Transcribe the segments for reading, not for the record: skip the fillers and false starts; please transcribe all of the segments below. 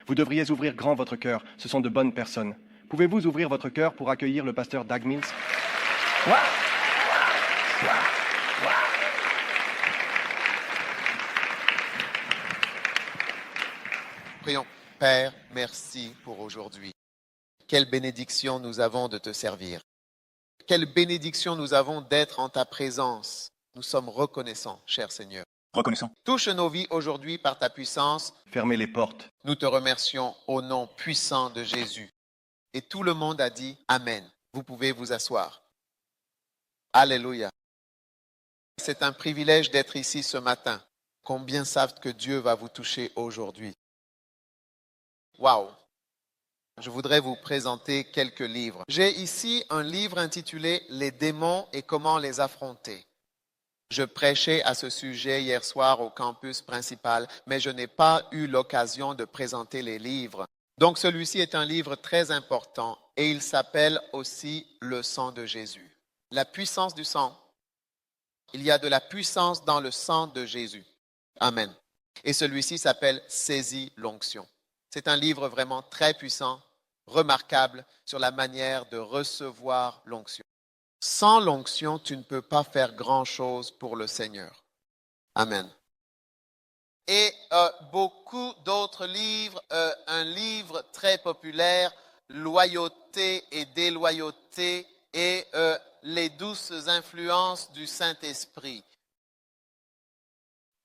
Vous devriez ouvrir grand votre cœur, ce sont de bonnes personnes. Pouvez-vous ouvrir votre cœur pour accueillir le pasteur Doug Mills? Prions. Père, merci pour aujourd'hui. Quelle bénédiction nous avons de te servir. Quelle bénédiction nous avons d'être en ta présence. Nous sommes reconnaissants, cher Seigneur. Reconnaissant. Touche nos vies aujourd'hui par ta puissance. Fermez les portes. Nous te remercions au nom puissant de Jésus. Et tout le monde a dit Amen. Vous pouvez vous asseoir. Alléluia. C'est un privilège d'être ici ce matin. Combien savent que Dieu va vous toucher aujourd'hui? Waouh! Je voudrais vous présenter quelques livres. J'ai ici un livre intitulé « Les démons et comment les affronter ». Je prêchais à ce sujet hier soir au campus principal, mais je n'ai pas eu l'occasion de présenter les livres. Donc celui-ci est un livre très important et il s'appelle aussi « Le sang de Jésus ». La puissance du sang. Il y a de la puissance dans le sang de Jésus. Amen. Et celui-ci s'appelle « Saisis l'onction ». C'est un livre vraiment très puissant, remarquable sur la manière de recevoir l'onction. Sans l'onction, tu ne peux pas faire grand-chose pour le Seigneur. Amen. Et beaucoup d'autres livres, un livre très populaire, Loyauté et déloyauté et les douces influences du Saint-Esprit.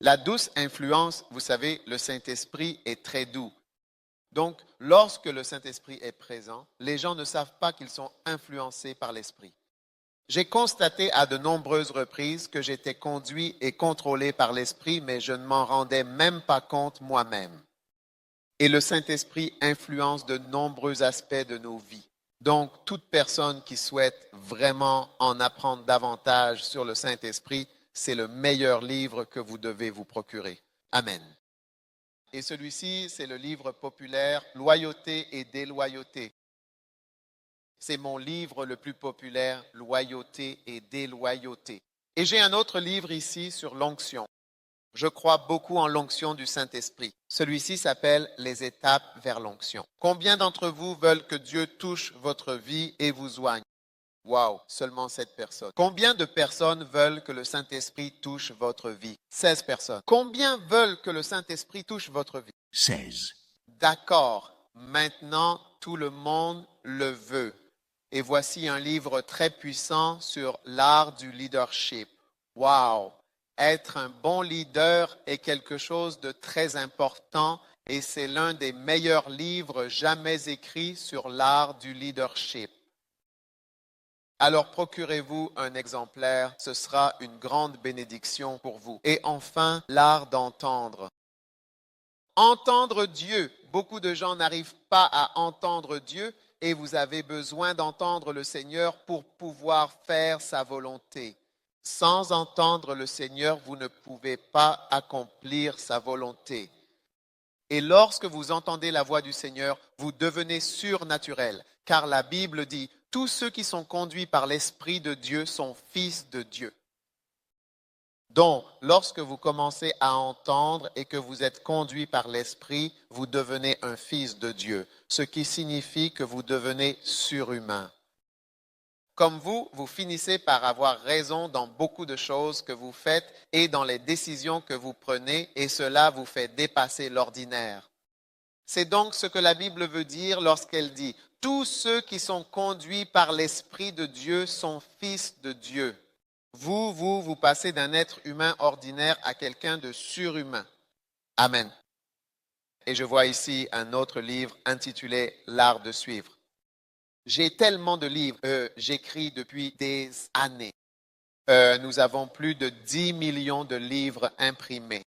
La douce influence, vous savez, le Saint-Esprit est très doux. Donc, lorsque le Saint-Esprit est présent, les gens ne savent pas qu'ils sont influencés par l'Esprit. J'ai constaté à de nombreuses reprises que j'étais conduit et contrôlé par l'Esprit, mais je ne m'en rendais même pas compte moi-même. Et le Saint-Esprit influence de nombreux aspects de nos vies. Donc, toute personne qui souhaite vraiment en apprendre davantage sur le Saint-Esprit, c'est le meilleur livre que vous devez vous procurer. Amen. Et celui-ci, c'est le livre populaire « Loyauté et déloyauté ». C'est mon livre le plus populaire, « Loyauté et déloyauté ». Et j'ai un autre livre ici sur l'onction. Je crois beaucoup en l'onction du Saint-Esprit. Celui-ci s'appelle « Les étapes vers l'onction ». Combien d'entre vous veulent que Dieu touche votre vie et vous soigne? Wow, seulement 7 personnes. Combien de personnes veulent que le Saint-Esprit touche votre vie? 16 personnes. Combien veulent que le Saint-Esprit touche votre vie? 16. D'accord. Maintenant, tout le monde le veut. Et voici un livre très puissant sur l'art du leadership. Wow! Être un bon leader est quelque chose de très important et c'est l'un des meilleurs livres jamais écrits sur l'art du leadership. Alors procurez-vous un exemplaire, ce sera une grande bénédiction pour vous. Et enfin, l'art d'entendre. Entendre Dieu. Beaucoup de gens n'arrivent pas à entendre Dieu et vous avez besoin d'entendre le Seigneur pour pouvoir faire sa volonté. Sans entendre le Seigneur, vous ne pouvez pas accomplir sa volonté. Et lorsque vous entendez la voix du Seigneur, vous devenez surnaturel, car la Bible dit « Tous ceux qui sont conduits par l'Esprit de Dieu sont fils de Dieu ». Donc, lorsque vous commencez à entendre et que vous êtes conduit par l'Esprit, vous devenez un fils de Dieu, ce qui signifie que vous devenez surhumain. Comme vous finissez par avoir raison dans beaucoup de choses que vous faites et dans les décisions que vous prenez, et cela vous fait dépasser l'ordinaire. C'est donc ce que la Bible veut dire lorsqu'elle dit « Tous ceux qui sont conduits par l'Esprit de Dieu sont fils de Dieu ». Vous passez d'un être humain ordinaire à quelqu'un de surhumain. Amen. Et je vois ici un autre livre intitulé « L'art de suivre ». J'ai tellement de livres que j'écris depuis des années. Nous avons plus de 10 millions de livres imprimés.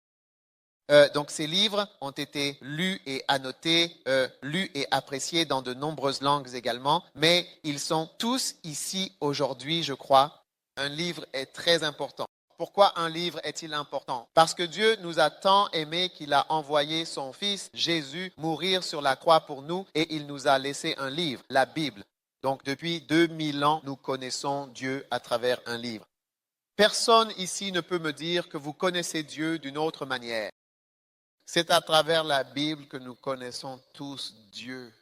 Donc ces livres ont été lus et annotés, lus et appréciés dans de nombreuses langues également, mais ils sont tous ici aujourd'hui, je crois. Un livre est très important. Pourquoi un livre est-il important? Parce que Dieu nous a tant aimés qu'il a envoyé son Fils Jésus mourir sur la croix pour nous et il nous a laissé un livre, la Bible. Donc depuis 2000 ans, nous connaissons Dieu à travers un livre. Personne ici ne peut me dire que vous connaissez Dieu d'une autre manière. C'est à travers la Bible que nous connaissons tous Dieu.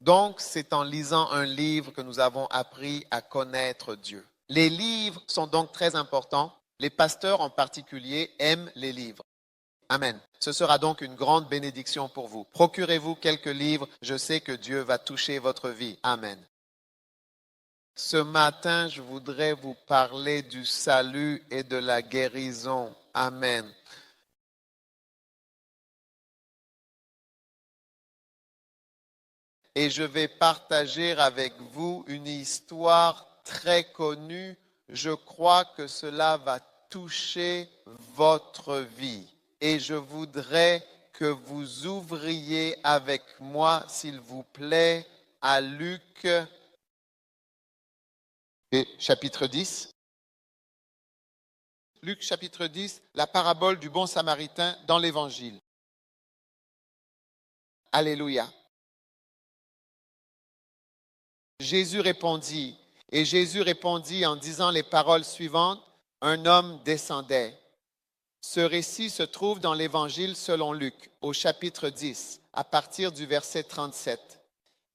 Donc, c'est en lisant un livre que nous avons appris à connaître Dieu. Les livres sont donc très importants. Les pasteurs en particulier aiment les livres. Amen. Ce sera donc une grande bénédiction pour vous. Procurez-vous quelques livres. Je sais que Dieu va toucher votre vie. Amen. Ce matin, je voudrais vous parler du salut et de la guérison. Amen. Et je vais partager avec vous une histoire très connue. Je crois que cela va toucher votre vie. Et je voudrais que vous ouvriez avec moi, s'il vous plaît, à Luc chapitre 10. Luc chapitre 10, la parabole du bon samaritain dans l'Évangile. Alléluia. Jésus répondit en disant les paroles suivantes, un homme descendait. Ce récit se trouve dans l'Évangile selon Luc, au chapitre 10, à partir du verset 37.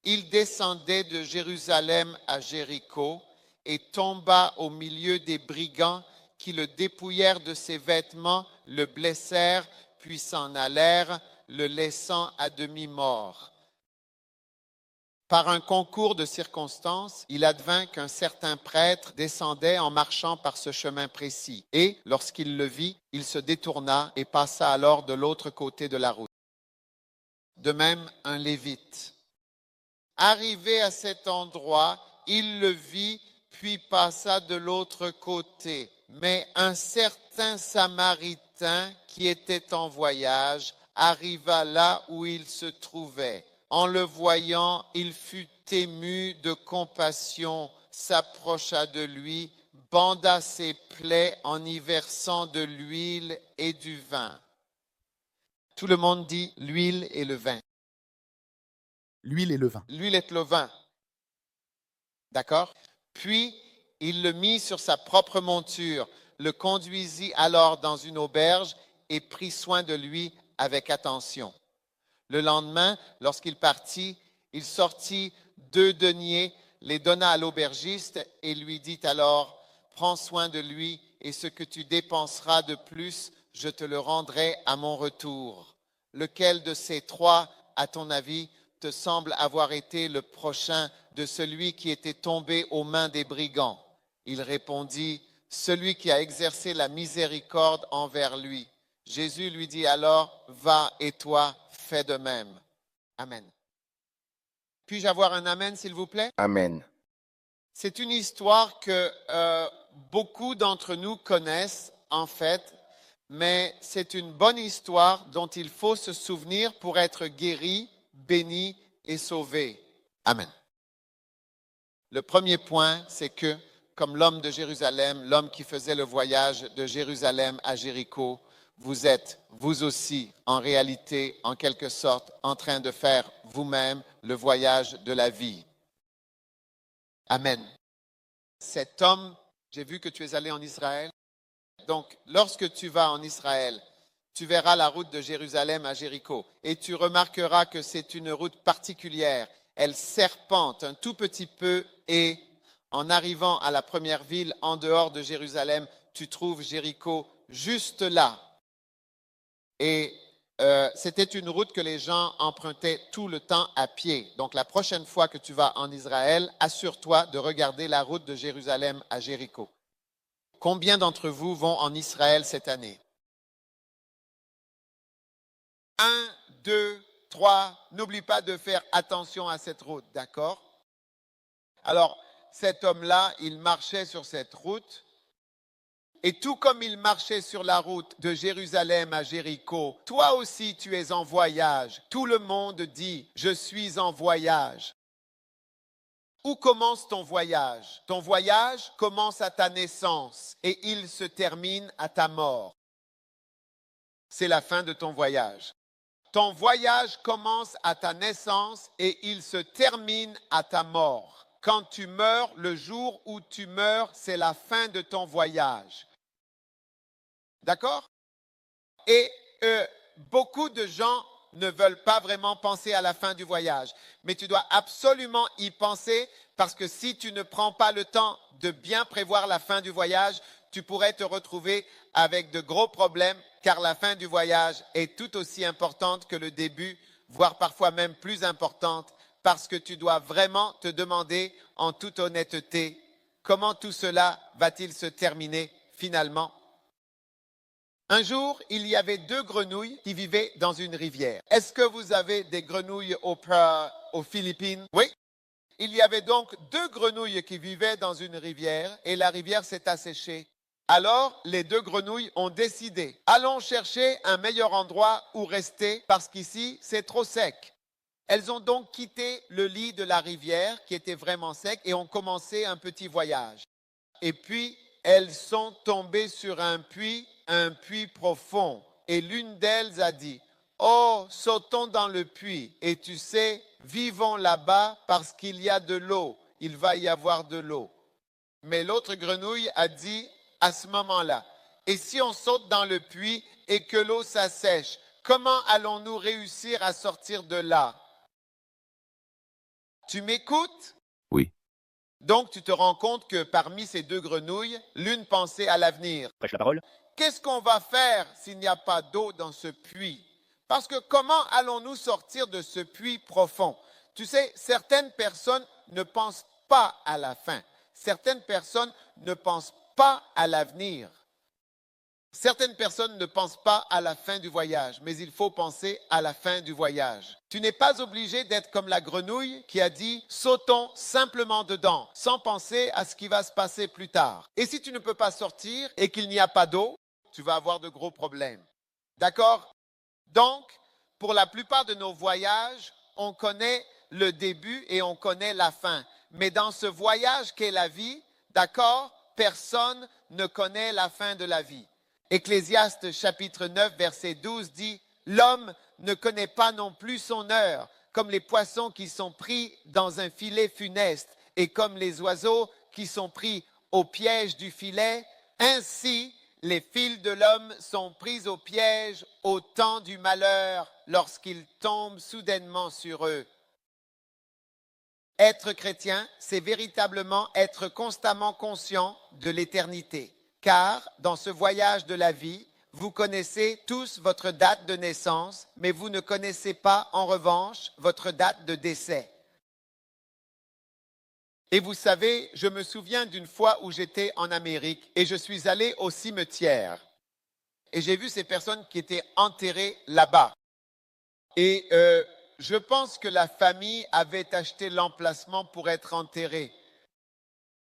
Il descendait de Jérusalem à Jéricho et tomba au milieu des brigands qui le dépouillèrent de ses vêtements, le blessèrent, puis s'en allèrent, le laissant à demi-mort. Par un concours de circonstances, il advint qu'un certain prêtre descendait en marchant par ce chemin précis. Et, lorsqu'il le vit, il se détourna et passa alors de l'autre côté de la route. De même, un Lévite. Arrivé à cet endroit, il le vit, puis passa de l'autre côté. Mais un certain Samaritain qui était en voyage arriva là où il se trouvait. En le voyant, il fut ému de compassion, s'approcha de lui, banda ses plaies en y versant de l'huile et du vin. Tout le monde dit l'huile et le vin. L'huile et le vin. L'huile et le vin. D'accord? Puis, il le mit sur sa propre monture, le conduisit alors dans une auberge et prit soin de lui avec attention. Le lendemain, lorsqu'il partit, il sortit 2 deniers, les donna à l'aubergiste et lui dit alors, prends soin de lui et ce que tu dépenseras de plus, je te le rendrai à mon retour. Lequel de ces 3, à ton avis, te semble avoir été le prochain de celui qui était tombé aux mains des brigands? Il répondit, celui qui a exercé la miséricorde envers lui. Jésus lui dit alors, va et toi, fais de même. Amen. Puis-je avoir un amen, s'il vous plaît? Amen. C'est une histoire que beaucoup d'entre nous connaissent, en fait, mais c'est une bonne histoire dont il faut se souvenir pour être guéri, béni et sauvé. Amen. Le premier point, c'est que, comme l'homme de Jérusalem, l'homme qui faisait le voyage de Jérusalem à Jéricho, vous êtes, vous aussi, en réalité, en quelque sorte, en train de faire vous-même le voyage de la vie. Amen. Cet homme, j'ai vu que tu es allé en Israël. Donc, lorsque tu vas en Israël, tu verras la route de Jérusalem à Jéricho et tu remarqueras que c'est une route particulière. Elle serpente un tout petit peu et en arrivant à la première ville en dehors de Jérusalem, tu trouves Jéricho juste là. Et c'était une route que les gens empruntaient tout le temps à pied. Donc la prochaine fois que tu vas en Israël, assure-toi de regarder la route de Jérusalem à Jéricho. Combien d'entre vous vont en Israël cette année? 1, 2, 3. N'oublie pas de faire attention à cette route, d'accord? Alors, cet homme-là, il marchait sur cette route. Et tout comme il marchait sur la route de Jérusalem à Jéricho, toi aussi tu es en voyage. Tout le monde dit, je suis en voyage. Où commence ton voyage? Ton voyage commence à ta naissance et il se termine à ta mort. C'est la fin de ton voyage. Ton voyage commence à ta naissance et il se termine à ta mort. Quand tu meurs, le jour où tu meurs, c'est la fin de ton voyage. D'accord? Et beaucoup de gens ne veulent pas vraiment penser à la fin du voyage. Mais tu dois absolument y penser parce que si tu ne prends pas le temps de bien prévoir la fin du voyage, tu pourrais te retrouver avec de gros problèmes car la fin du voyage est tout aussi importante que le début, voire parfois même plus importante parce que tu dois vraiment te demander en toute honnêteté comment tout cela va-t-il se terminer finalement. Un jour, il y avait 2 grenouilles qui vivaient dans une rivière. Est-ce que vous avez des grenouilles aux Philippines? Oui. Il y avait donc 2 grenouilles qui vivaient dans une rivière et la rivière s'est asséchée. Alors, les 2 grenouilles ont décidé, allons chercher un meilleur endroit où rester parce qu'ici, c'est trop sec. Elles ont donc quitté le lit de la rivière qui était vraiment sec et ont commencé un petit voyage. Et puis, elles sont tombées sur un puits profond. Et l'une d'elles a dit, « Oh, sautons dans le puits. Et tu sais, vivons là-bas parce qu'il y a de l'eau. Il va y avoir de l'eau. » Mais l'autre grenouille a dit à ce moment-là, « Et si on saute dans le puits et que l'eau s'assèche, comment allons-nous réussir à sortir de là? » Tu m'écoutes? Oui. Donc, tu te rends compte que parmi ces 2 grenouilles, l'une pensait à l'avenir. Prêche la parole. Qu'est-ce qu'on va faire s'il n'y a pas d'eau dans ce puits? Parce que comment allons-nous sortir de ce puits profond? Tu sais, certaines personnes ne pensent pas à la fin. Certaines personnes ne pensent pas à l'avenir. Certaines personnes ne pensent pas à la fin du voyage, mais il faut penser à la fin du voyage. Tu n'es pas obligé d'être comme la grenouille qui a dit « sautons simplement dedans » sans penser à ce qui va se passer plus tard. Et si tu ne peux pas sortir et qu'il n'y a pas d'eau, tu vas avoir de gros problèmes. D'accord? Donc, pour la plupart de nos voyages, on connaît le début et on connaît la fin. Mais dans ce voyage qu'est la vie, d'accord, personne ne connaît la fin de la vie. Ecclésiaste chapitre 9, verset 12 dit « L'homme ne connaît pas non plus son heure, comme les poissons qui sont pris dans un filet funeste et comme les oiseaux qui sont pris au piège du filet. Ainsi, les fils de l'homme sont pris au piège au temps du malheur lorsqu'ils tombent soudainement sur eux. » Être chrétien, c'est véritablement être constamment conscient de l'éternité. Car dans ce voyage de la vie, vous connaissez tous votre date de naissance, mais vous ne connaissez pas en revanche votre date de décès. Et vous savez, je me souviens d'une fois où j'étais en Amérique et je suis allé au cimetière. Et j'ai vu ces personnes qui étaient enterrées là-bas. Et je pense que la famille avait acheté l'emplacement pour être enterrée.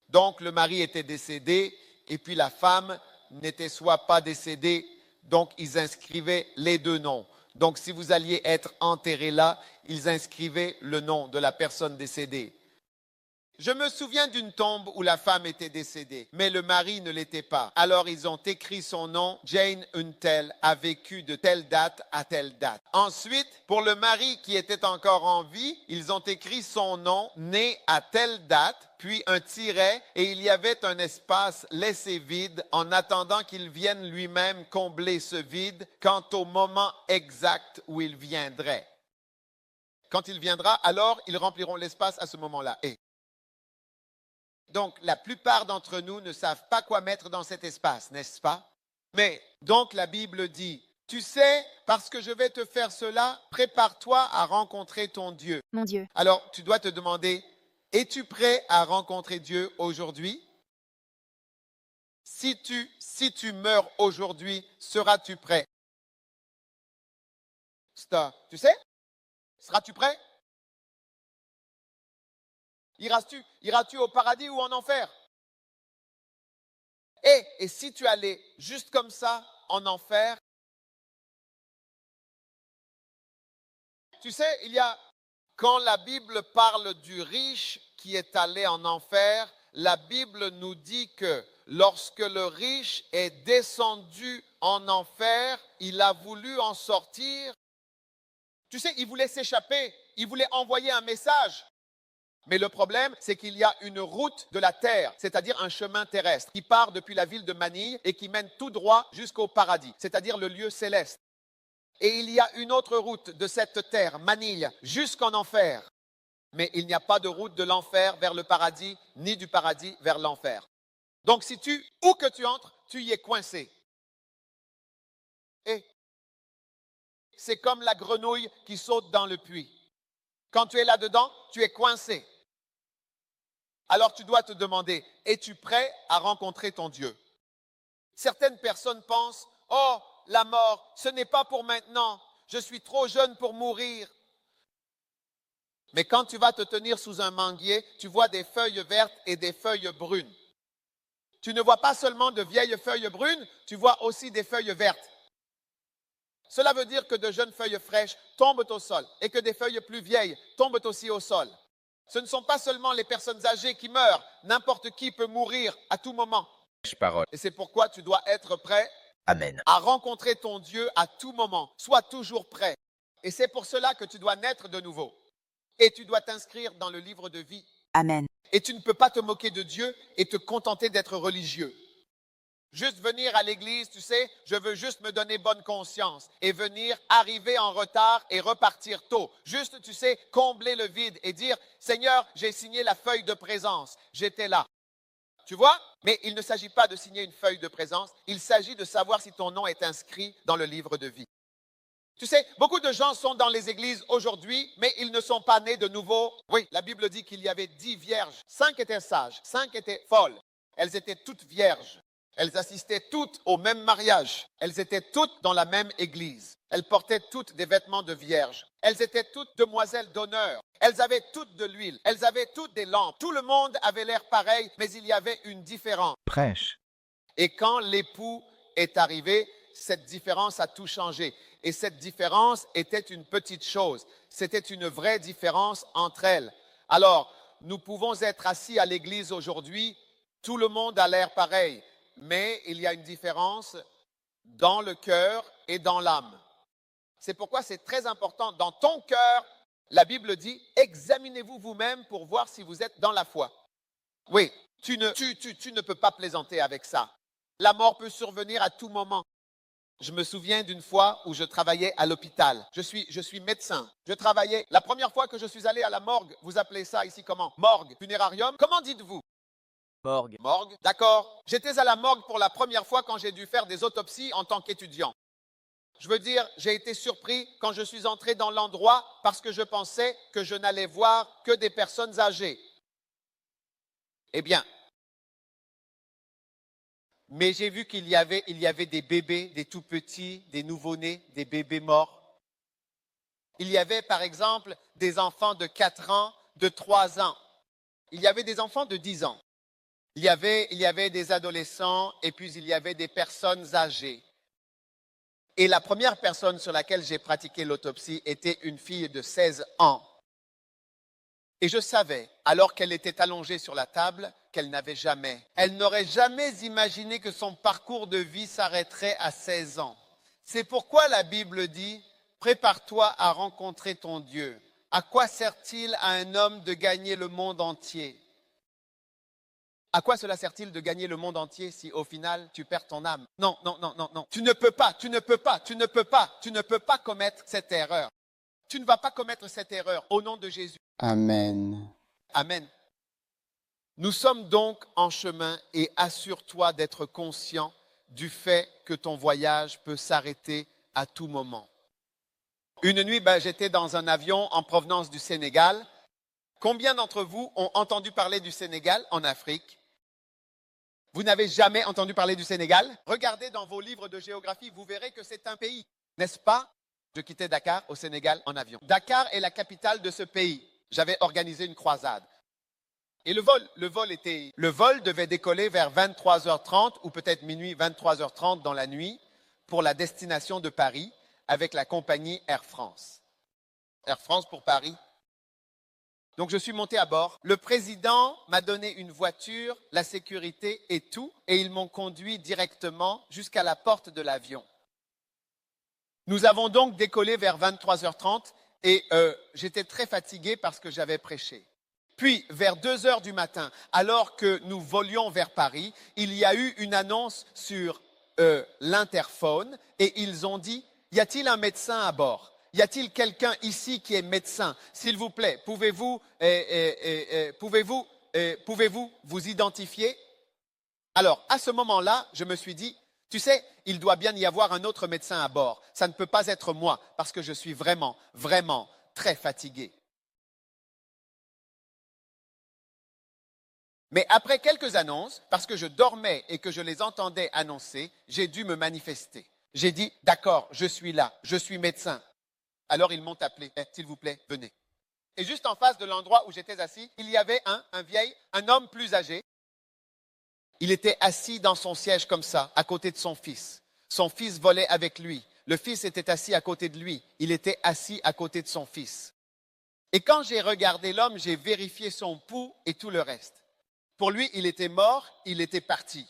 Donc le mari était décédé et puis la femme n'était soit pas décédée, donc ils inscrivaient les 2 noms. Donc si vous alliez être enterré là, ils inscrivaient le nom de la personne décédée. Je me souviens d'une tombe où la femme était décédée, mais le mari ne l'était pas. Alors ils ont écrit son nom, Jane Untel a vécu de telle date à telle date. Ensuite, pour le mari qui était encore en vie, ils ont écrit son nom, né à telle date, puis un tiret, et il y avait un espace laissé vide en attendant qu'il vienne lui-même combler ce vide quant au moment exact où il viendrait. Quand il viendra, alors ils rempliront l'espace à ce moment-là. Donc, la plupart d'entre nous ne savent pas quoi mettre dans cet espace, n'est-ce pas? Mais, donc, la Bible dit, tu sais, parce que je vais te faire cela, prépare-toi à rencontrer ton Dieu. Mon Dieu. Alors, tu dois te demander, es-tu prêt à rencontrer Dieu aujourd'hui? Si tu meurs aujourd'hui, seras-tu prêt? Tu sais? Seras-tu prêt? Iras-tu au paradis ou en enfer? Et si tu allais juste comme ça en enfer? Tu sais, quand la Bible parle du riche qui est allé en enfer, la Bible nous dit que lorsque le riche est descendu en enfer, il a voulu en sortir. Tu sais, il voulait s'échapper, il voulait envoyer un message. Mais le problème, c'est qu'il y a une route de la terre, c'est-à-dire un chemin terrestre, qui part depuis la ville de Manille et qui mène tout droit jusqu'au paradis, c'est-à-dire le lieu céleste. Et il y a une autre route de cette terre, Manille, jusqu'en enfer. Mais il n'y a pas de route de l'enfer vers le paradis, ni du paradis vers l'enfer. Donc où que tu entres, tu y es coincé. Et c'est comme la grenouille qui saute dans le puits. Quand tu es là-dedans, tu es coincé. Alors tu dois te demander, es-tu prêt à rencontrer ton Dieu? Certaines personnes pensent, oh, la mort, ce n'est pas pour maintenant. Je suis trop jeune pour mourir. Mais quand tu vas te tenir sous un manguier, tu vois des feuilles vertes et des feuilles brunes. Tu ne vois pas seulement de vieilles feuilles brunes, tu vois aussi des feuilles vertes. Cela veut dire que de jeunes feuilles fraîches tombent au sol et que des feuilles plus vieilles tombent aussi au sol. Ce ne sont pas seulement les personnes âgées qui meurent, n'importe qui peut mourir à tout moment. Parole. Et c'est pourquoi tu dois être prêt Amen. à rencontrer ton Dieu à tout moment. Sois toujours prêt. Et c'est pour cela que tu dois naître de nouveau. Et tu dois t'inscrire dans le livre de vie. Amen. Et tu ne peux pas te moquer de Dieu et te contenter d'être religieux. Juste venir à l'église, tu sais, je veux juste me donner bonne conscience et venir arriver en retard et repartir tôt. Juste, tu sais, combler le vide et dire, Seigneur, j'ai signé la feuille de présence, j'étais là. Tu vois? Mais il ne s'agit pas de signer une feuille de présence, il s'agit de savoir si ton nom est inscrit dans le livre de vie. Tu sais, beaucoup de gens sont dans les églises aujourd'hui, mais ils ne sont pas nés de nouveau. Oui, la Bible dit qu'il y avait 10 vierges. 5 étaient sages, 5 étaient folles. Elles étaient toutes vierges. Elles assistaient toutes au même mariage. Elles étaient toutes dans la même église. Elles portaient toutes des vêtements de vierges. Elles étaient toutes demoiselles d'honneur. Elles avaient toutes de l'huile. Elles avaient toutes des lampes. Tout le monde avait l'air pareil, mais il y avait une différence. Prêche. Et quand l'époux est arrivé, cette différence a tout changé. Et cette différence était une petite chose. C'était une vraie différence entre elles. Alors, nous pouvons être assis à l'église aujourd'hui. Tout le monde a l'air pareil. Mais il y a une différence dans le cœur et dans l'âme. C'est pourquoi c'est très important. Dans ton cœur, la Bible dit, examinez-vous vous-même pour voir si vous êtes dans la foi. Oui, tu ne peux pas plaisanter avec ça. La mort peut survenir à tout moment. Je me souviens d'une fois où je travaillais à l'hôpital. Je suis médecin. Je travaillais. La première fois que je suis allé à la morgue, vous appelez ça ici comment? Morgue, funérarium. Comment dites-vous? Morgue. Morgue, d'accord. J'étais à la morgue pour la première fois quand j'ai dû faire des autopsies en tant qu'étudiant. Je veux dire, j'ai été surpris quand je suis entré dans l'endroit parce que je pensais que je n'allais voir que des personnes âgées. Eh bien, mais j'ai vu qu'il y avait des bébés, des tout petits, des nouveau-nés, des bébés morts. Il y avait par exemple des enfants de 4 ans, de 3 ans. Il y avait des enfants de 10 ans. Il y avait des adolescents et puis il y avait des personnes âgées. Et la première personne sur laquelle j'ai pratiqué l'autopsie était une fille de 16 ans. Et je savais, alors qu'elle était allongée sur la table, elle n'aurait jamais imaginé que son parcours de vie s'arrêterait à 16 ans. C'est pourquoi la Bible dit, prépare-toi à rencontrer ton Dieu. À quoi sert-il à un homme de gagner le monde entier? À quoi cela sert-il de gagner le monde entier si au final tu perds ton âme? Non, non, non, non, non. Tu ne peux pas commettre cette erreur. Tu ne vas pas commettre cette erreur au nom de Jésus. Amen. Amen. Nous sommes donc en chemin et assure-toi d'être conscient du fait que ton voyage peut s'arrêter à tout moment. Une nuit, j'étais dans un avion en provenance du Sénégal. Combien d'entre vous ont entendu parler du Sénégal en Afrique? Vous n'avez jamais entendu parler du Sénégal? Regardez dans vos livres de géographie, vous verrez que c'est un pays, n'est-ce pas? Je quittais Dakar au Sénégal en avion. Dakar est la capitale de ce pays. J'avais organisé une croisade. Et le vol devait décoller vers 23h30 ou peut-être minuit, 23h30 dans la nuit pour la destination de Paris avec la compagnie Air France. Air France pour Paris. Donc je suis monté à bord. Le président m'a donné une voiture, la sécurité et tout, et ils m'ont conduit directement jusqu'à la porte de l'avion. Nous avons donc décollé vers 23h30 et j'étais très fatigué parce que j'avais prêché. Puis, vers 2h du matin, alors que nous volions vers Paris, il y a eu une annonce sur l'interphone et ils ont dit « Il y a-t-il un médecin à bord? Y a-t-il quelqu'un ici qui est médecin? S'il vous plaît, pouvez-vous vous identifier? Alors, à ce moment-là, je me suis dit, tu sais, il doit bien y avoir un autre médecin à bord. Ça ne peut pas être moi, parce que je suis vraiment, vraiment très fatigué. Mais après quelques annonces, parce que je dormais et que je les entendais annoncer, j'ai dû me manifester. J'ai dit, d'accord, je suis là, je suis médecin. Alors ils m'ont appelé, s'il vous plaît, venez. Et juste en face de l'endroit où j'étais assis, il y avait un homme plus âgé. Il était assis dans son siège comme ça, à côté de son fils. Son fils volait avec lui. Le fils était assis à côté de lui. Il était assis à côté de son fils. Et quand j'ai regardé l'homme, j'ai vérifié son pouls et tout le reste. Pour lui, il était mort, il était parti.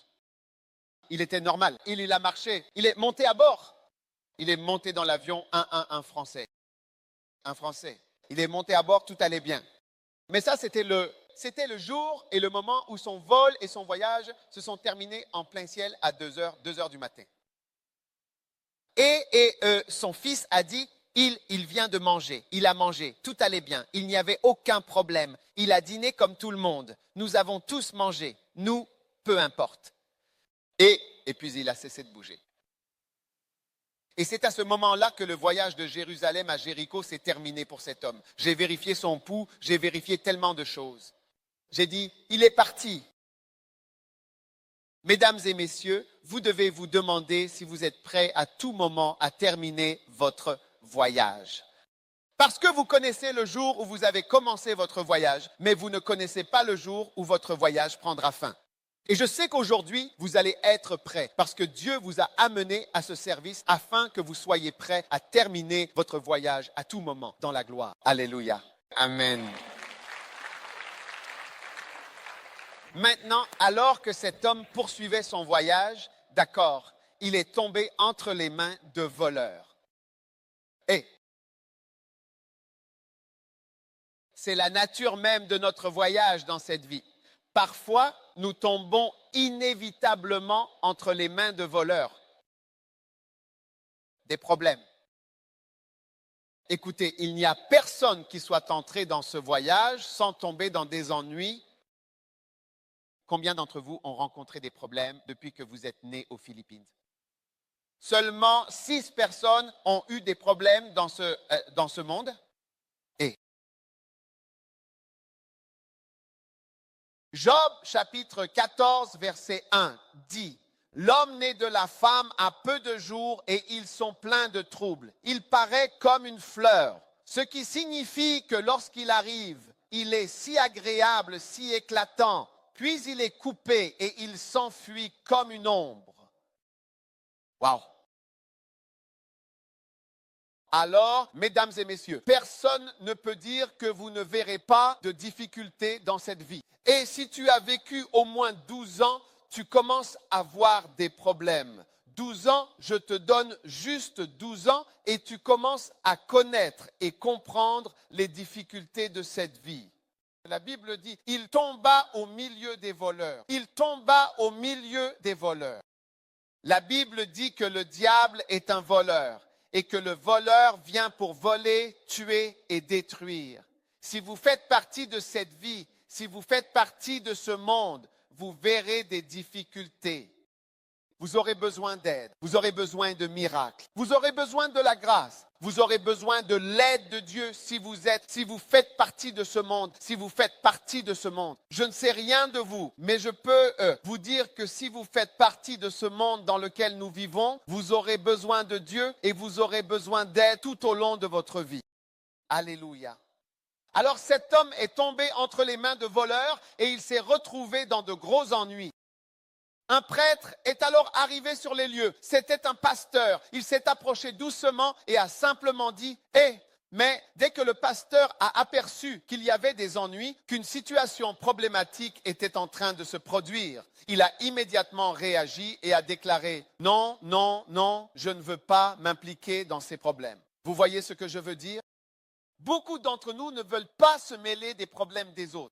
Il était normal. Il a marché. Il est monté à bord. Il est monté dans l'avion, un Français. Un Français. Il est monté à bord, tout allait bien. Mais ça, c'était le jour et le moment où son vol et son voyage se sont terminés en plein ciel à 2 heures du matin. Et son fils a dit, il vient de manger, il a mangé, tout allait bien, il n'y avait aucun problème. Il a dîné comme tout le monde, nous avons tous mangé, nous, peu importe. Et puis il a cessé de bouger. Et c'est à ce moment-là que le voyage de Jérusalem à Jéricho s'est terminé pour cet homme. J'ai vérifié son pouls, j'ai vérifié tellement de choses. J'ai dit, il est parti. Mesdames et messieurs, vous devez vous demander si vous êtes prêts à tout moment à terminer votre voyage. Parce que vous connaissez le jour où vous avez commencé votre voyage, mais vous ne connaissez pas le jour où votre voyage prendra fin. Et je sais qu'aujourd'hui, vous allez être prêts parce que Dieu vous a amené à ce service afin que vous soyez prêts à terminer votre voyage à tout moment dans la gloire. Alléluia. Amen. Maintenant, alors que cet homme poursuivait son voyage, d'accord, il est tombé entre les mains de voleurs. Et c'est la nature même de notre voyage dans cette vie. Parfois, nous tombons inévitablement entre les mains de voleurs. Des problèmes. Écoutez, il n'y a personne qui soit entré dans ce voyage sans tomber dans des ennuis. Combien d'entre vous ont rencontré des problèmes depuis que vous êtes nés aux Philippines? Seulement 6 personnes ont eu des problèmes dans ce monde. Et Job chapitre 14 verset 1 dit « L'homme né de la femme a peu de jours et ils sont pleins de troubles. Il paraît comme une fleur, ce qui signifie que lorsqu'il arrive, il est si agréable, si éclatant. Puis il est coupé et il s'enfuit comme une ombre. » Wow! Alors, mesdames et messieurs, personne ne peut dire que vous ne verrez pas de difficultés dans cette vie. Et si tu as vécu au moins 12 ans, tu commences à voir des problèmes. 12 ans, je te donne juste 12 ans et tu commences à connaître et comprendre les difficultés de cette vie. La Bible dit, il tomba au milieu des voleurs. Il tomba au milieu des voleurs. La Bible dit que le diable est un voleur et que le voleur vient pour voler, tuer et détruire. Si vous faites partie de cette vie, si vous faites partie de ce monde, vous verrez des difficultés. Vous aurez besoin d'aide, vous aurez besoin de miracles, vous aurez besoin de la grâce, vous aurez besoin de l'aide de Dieu si vous faites partie de ce monde, si vous faites partie de ce monde. Je ne sais rien de vous, mais je peux vous dire que si vous faites partie de ce monde dans lequel nous vivons, vous aurez besoin de Dieu et vous aurez besoin d'aide tout au long de votre vie. Alléluia. Alors cet homme est tombé entre les mains de voleurs et il s'est retrouvé dans de gros ennuis. Un prêtre est alors arrivé sur les lieux. C'était un pasteur. Il s'est approché doucement et a simplement dit « Hé !» Mais dès que le pasteur a aperçu qu'il y avait des ennuis, qu'une situation problématique était en train de se produire, il a immédiatement réagi et a déclaré « Non, non, non, je ne veux pas m'impliquer dans ces problèmes. » Vous voyez ce que je veux dire? Beaucoup d'entre nous ne veulent pas se mêler des problèmes des autres.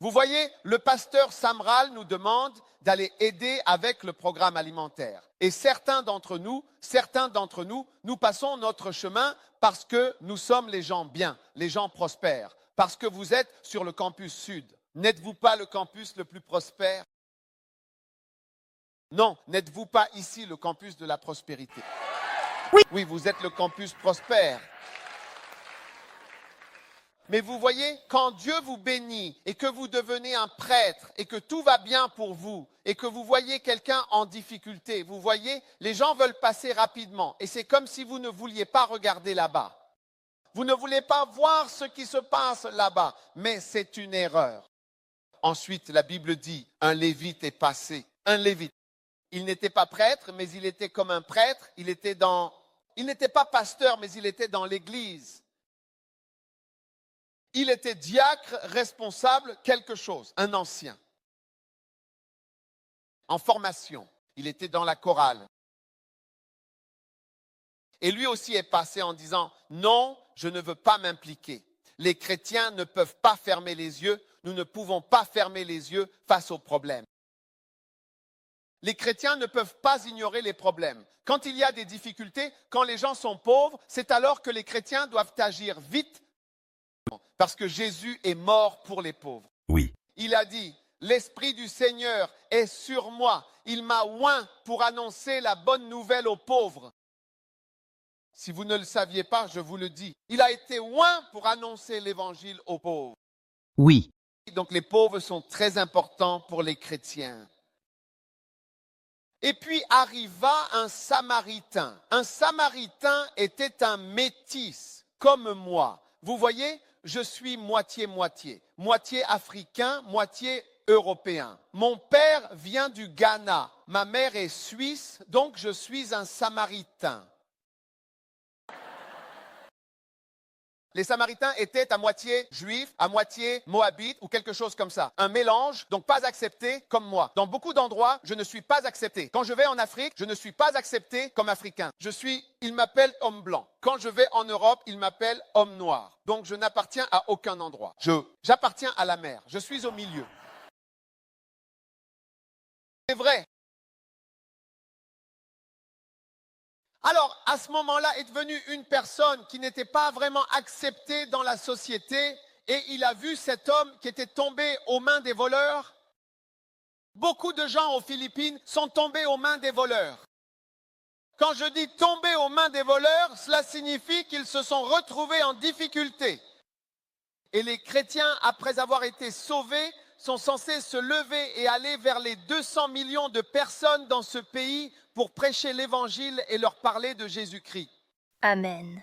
Vous voyez, le pasteur Samral nous demande d'aller aider avec le programme alimentaire. Et certains d'entre nous, nous passons notre chemin parce que nous sommes les gens bien, les gens prospères, parce que vous êtes sur le campus sud. N'êtes-vous pas le campus le plus prospère? Non, n'êtes-vous pas ici le campus de la prospérité? Oui, vous êtes le campus prospère. Mais vous voyez, quand Dieu vous bénit et que vous devenez un prêtre et que tout va bien pour vous et que vous voyez quelqu'un en difficulté, vous voyez, les gens veulent passer rapidement et c'est comme si vous ne vouliez pas regarder là-bas. Vous ne voulez pas voir ce qui se passe là-bas, mais c'est une erreur. Ensuite, la Bible dit, un lévite est passé. Un lévite. Il n'était pas prêtre, mais il était comme un prêtre. Il n'était pas pasteur, mais il était dans l'église. Il était diacre, responsable, quelque chose, un ancien. En formation, il était dans la chorale. Et lui aussi est passé en disant, non, je ne veux pas m'impliquer. Les chrétiens ne peuvent pas fermer les yeux, nous ne pouvons pas fermer les yeux face aux problèmes. Les chrétiens ne peuvent pas ignorer les problèmes. Quand il y a des difficultés, quand les gens sont pauvres, c'est alors que les chrétiens doivent agir vite parce que Jésus est mort pour les pauvres. Oui. Il a dit, l'Esprit du Seigneur est sur moi. Il m'a oint pour annoncer la bonne nouvelle aux pauvres. Si vous ne le saviez pas, je vous le dis. Il a été oint pour annoncer l'évangile aux pauvres. Oui. Donc les pauvres sont très importants pour les chrétiens. Et puis arriva un Samaritain. Un Samaritain était un métis, comme moi. Vous voyez, je suis moitié-moitié. Moitié africain, moitié européen. Mon père vient du Ghana. Ma mère est suisse, donc je suis un Samaritain. Les Samaritains étaient à moitié juifs, à moitié moabites ou quelque chose comme ça. Un mélange, donc pas accepté comme moi. Dans beaucoup d'endroits, je ne suis pas accepté. Quand je vais en Afrique, je ne suis pas accepté comme africain. Ils m'appellent homme blanc. Quand je vais en Europe, ils m'appellent homme noir. Donc je n'appartiens à aucun endroit. J'appartiens à la mer. Je suis au milieu. C'est vrai. Alors, à ce moment-là, est devenue une personne qui n'était pas vraiment acceptée dans la société et il a vu cet homme qui était tombé aux mains des voleurs. Beaucoup de gens aux Philippines sont tombés aux mains des voleurs. Quand je dis tomber aux mains des voleurs, cela signifie qu'ils se sont retrouvés en difficulté. Et les chrétiens, après avoir été sauvés, sont censés se lever et aller vers les 200 millions de personnes dans ce pays pour prêcher l'évangile et leur parler de Jésus-Christ. Amen.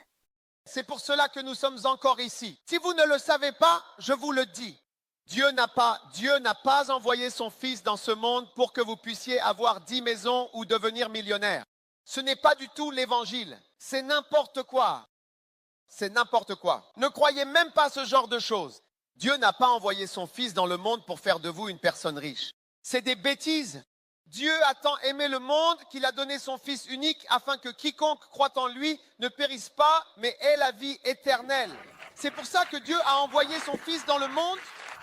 C'est pour cela que nous sommes encore ici. Si vous ne le savez pas, je vous le dis. Dieu n'a pas envoyé son Fils dans ce monde pour que vous puissiez avoir 10 maisons ou devenir millionnaire. Ce n'est pas du tout l'évangile. C'est n'importe quoi. C'est n'importe quoi. Ne croyez même pas ce genre de choses. Dieu n'a pas envoyé son Fils dans le monde pour faire de vous une personne riche. C'est des bêtises. Dieu a tant aimé le monde qu'il a donné son Fils unique afin que quiconque croit en lui ne périsse pas, mais ait la vie éternelle. C'est pour ça que Dieu a envoyé son Fils dans le monde.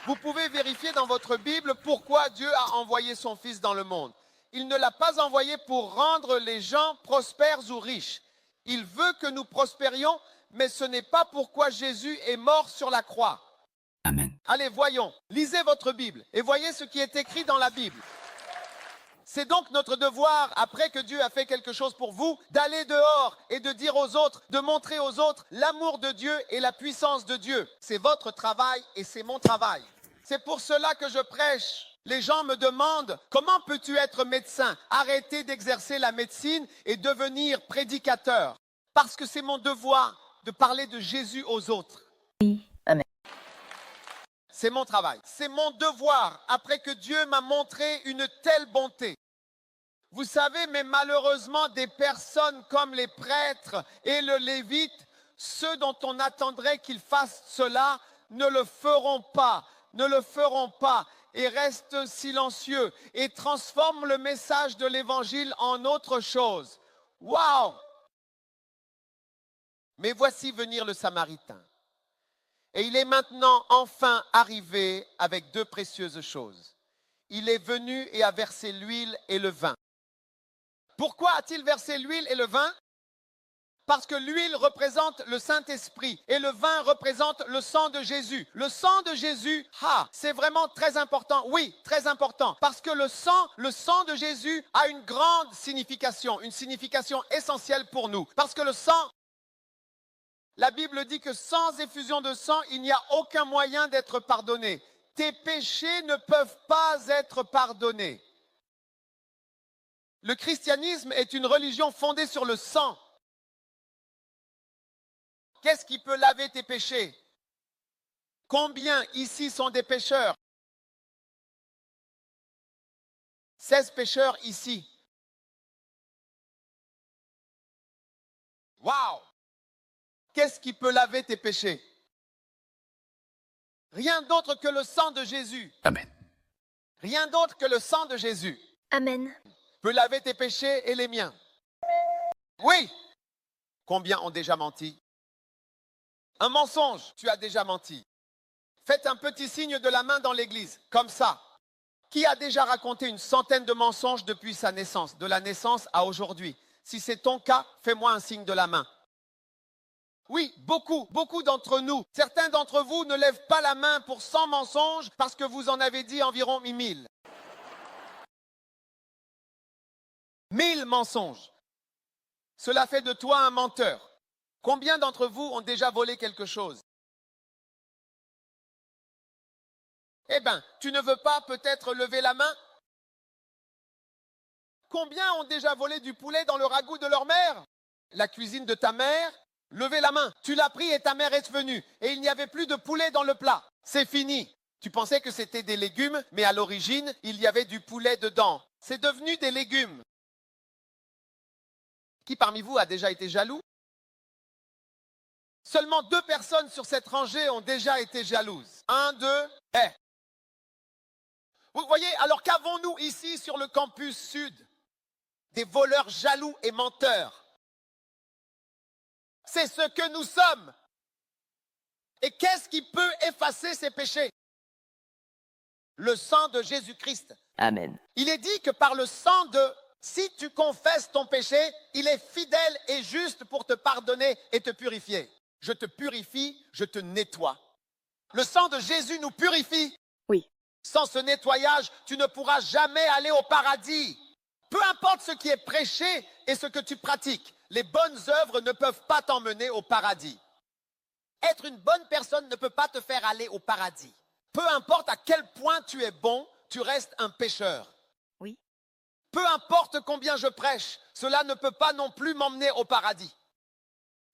Vous pouvez vérifier dans votre Bible pourquoi Dieu a envoyé son Fils dans le monde. Il ne l'a pas envoyé pour rendre les gens prospères ou riches. Il veut que nous prospérions, mais ce n'est pas pourquoi Jésus est mort sur la croix. Amen. Allez, voyons. Lisez votre Bible et voyez ce qui est écrit dans la Bible. C'est donc notre devoir, après que Dieu a fait quelque chose pour vous, d'aller dehors et de dire aux autres, de montrer aux autres l'amour de Dieu et la puissance de Dieu. C'est votre travail et c'est mon travail. C'est pour cela que je prêche. Les gens me demandent, comment peux-tu être médecin? Arrêter d'exercer la médecine et devenir prédicateur. Parce que c'est mon devoir de parler de Jésus aux autres. Oui. Amen. C'est mon travail. C'est mon devoir, après que Dieu m'a montré une telle bonté. Vous savez, mais malheureusement, des personnes comme les prêtres et le lévite, ceux dont on attendrait qu'ils fassent cela, ne le feront pas, et restent silencieux et transforment le message de l'évangile en autre chose. Waouh! Mais voici venir le Samaritain. Et il est maintenant enfin arrivé avec deux précieuses choses. Il est venu et a versé l'huile et le vin. Pourquoi a-t-il versé l'huile et le vin? Parce que l'huile représente le Saint-Esprit et le vin représente le sang de Jésus. Le sang de Jésus, c'est vraiment très important. Oui, très important. Parce que le sang de Jésus a une grande signification, une signification essentielle pour nous. Parce que le sang, la Bible dit que sans effusion de sang, il n'y a aucun moyen d'être pardonné. Tes péchés ne peuvent pas être pardonnés. Le christianisme est une religion fondée sur le sang. Qu'est-ce qui peut laver tes péchés? Combien ici sont des pécheurs? 16 pécheurs ici. Waouh! Qu'est-ce qui peut laver tes péchés? Rien d'autre que le sang de Jésus. Amen. Rien d'autre que le sang de Jésus Amen. peut laver tes péchés et les miens. Oui. Combien ont déjà menti? Un mensonge, tu as déjà menti. Faites un petit signe de la main dans l'église, comme ça. Qui a déjà raconté une centaine de mensonges depuis sa naissance, de la naissance à aujourd'hui? Si c'est ton cas, fais-moi un signe de la main. Oui, beaucoup d'entre nous. Certains d'entre vous ne lèvent pas la main pour 100 mensonges parce que vous en avez dit environ 1000. 1000 mensonges. Cela fait de toi un menteur. Combien d'entre vous ont déjà volé quelque chose? Eh bien, tu ne veux pas peut-être lever la main? Combien ont déjà volé du poulet dans le ragoût de leur mère? La cuisine de ta mère? Levez la main. Tu l'as pris et ta mère est venue. Et il n'y avait plus de poulet dans le plat. C'est fini. Tu pensais que c'était des légumes, mais à l'origine, il y avait du poulet dedans. C'est devenu des légumes. Qui parmi vous a déjà été jaloux? Seulement 2 personnes sur cette rangée ont déjà été jalouses. 1, 2, Vous voyez, alors qu'avons-nous ici sur le campus sud? Des voleurs jaloux et menteurs. C'est ce que nous sommes. Et qu'est-ce qui peut effacer ces péchés? Le sang de Jésus-Christ. Amen. Il est dit que par le sang de... Si tu confesses ton péché, il est fidèle et juste pour te pardonner et te purifier. Je te purifie, je te nettoie. Le sang de Jésus nous purifie. Oui. Sans ce nettoyage, tu ne pourras jamais aller au paradis. Peu importe ce qui est prêché et ce que tu pratiques, les bonnes œuvres ne peuvent pas t'emmener au paradis. Être une bonne personne ne peut pas te faire aller au paradis. Peu importe à quel point tu es bon, tu restes un pécheur. Oui. Peu importe combien je prêche, cela ne peut pas non plus m'emmener au paradis.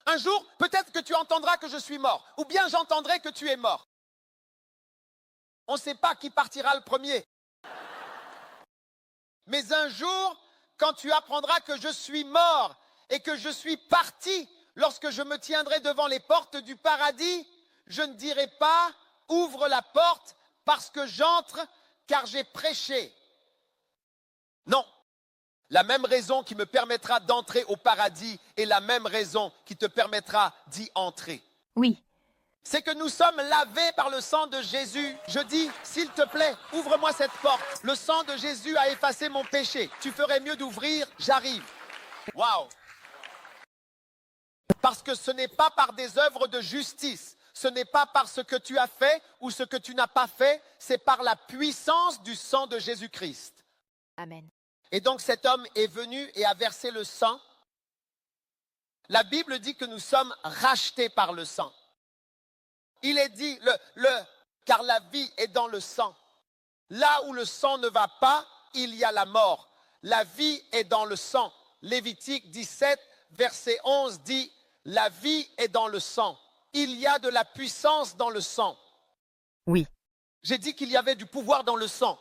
Un jour, peut-être que tu entendras que je suis mort, ou bien j'entendrai que tu es mort. On ne sait pas qui partira le premier. Mais un jour, quand tu apprendras que je suis mort et que je suis parti, lorsque je me tiendrai devant les portes du paradis, je ne dirai pas « ouvre la porte parce que j'entre car j'ai prêché ». Non, la même raison qui me permettra d'entrer au paradis est la même raison qui te permettra d'y entrer. Oui. C'est que nous sommes lavés par le sang de Jésus. Je dis, s'il te plaît, ouvre-moi cette porte. Le sang de Jésus a effacé mon péché. Tu ferais mieux d'ouvrir, j'arrive. Waouh! Parce que ce n'est pas par des œuvres de justice. Ce n'est pas par ce que tu as fait ou ce que tu n'as pas fait. C'est par la puissance du sang de Jésus-Christ. Amen. Et donc cet homme est venu et a versé le sang. La Bible dit que nous sommes rachetés par le sang. Il est dit, car la vie est dans le sang. Là où le sang ne va pas, il y a la mort. La vie est dans le sang. Lévitique 17, verset 11 dit, la vie est dans le sang. Il y a de la puissance dans le sang. Oui. J'ai dit qu'il y avait du pouvoir dans le sang.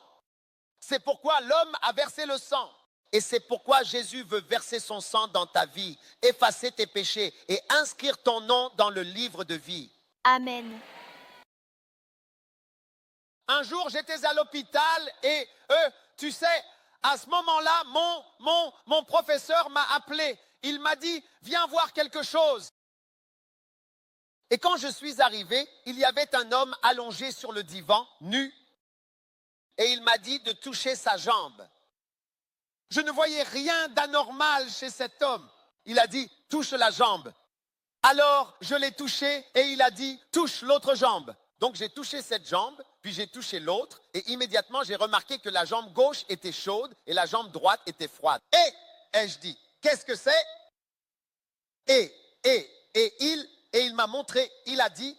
C'est pourquoi l'homme a versé le sang. Et c'est pourquoi Jésus veut verser son sang dans ta vie, effacer tes péchés et inscrire ton nom dans le livre de vie. Amen. Un jour, j'étais à l'hôpital et tu sais, à ce moment-là, mon professeur m'a appelé. Il m'a dit, viens voir quelque chose. Et quand je suis arrivé, il y avait un homme allongé sur le divan, nu, et il m'a dit de toucher sa jambe. Je ne voyais rien d'anormal chez cet homme. Il a dit, touche la jambe. Alors, je l'ai touché et il a dit, touche l'autre jambe. Donc, j'ai touché cette jambe, puis j'ai touché l'autre, et immédiatement, j'ai remarqué que la jambe gauche était chaude et la jambe droite était froide. Et, ai-je dit, qu'est-ce que c'est? Et il m'a montré, il a dit,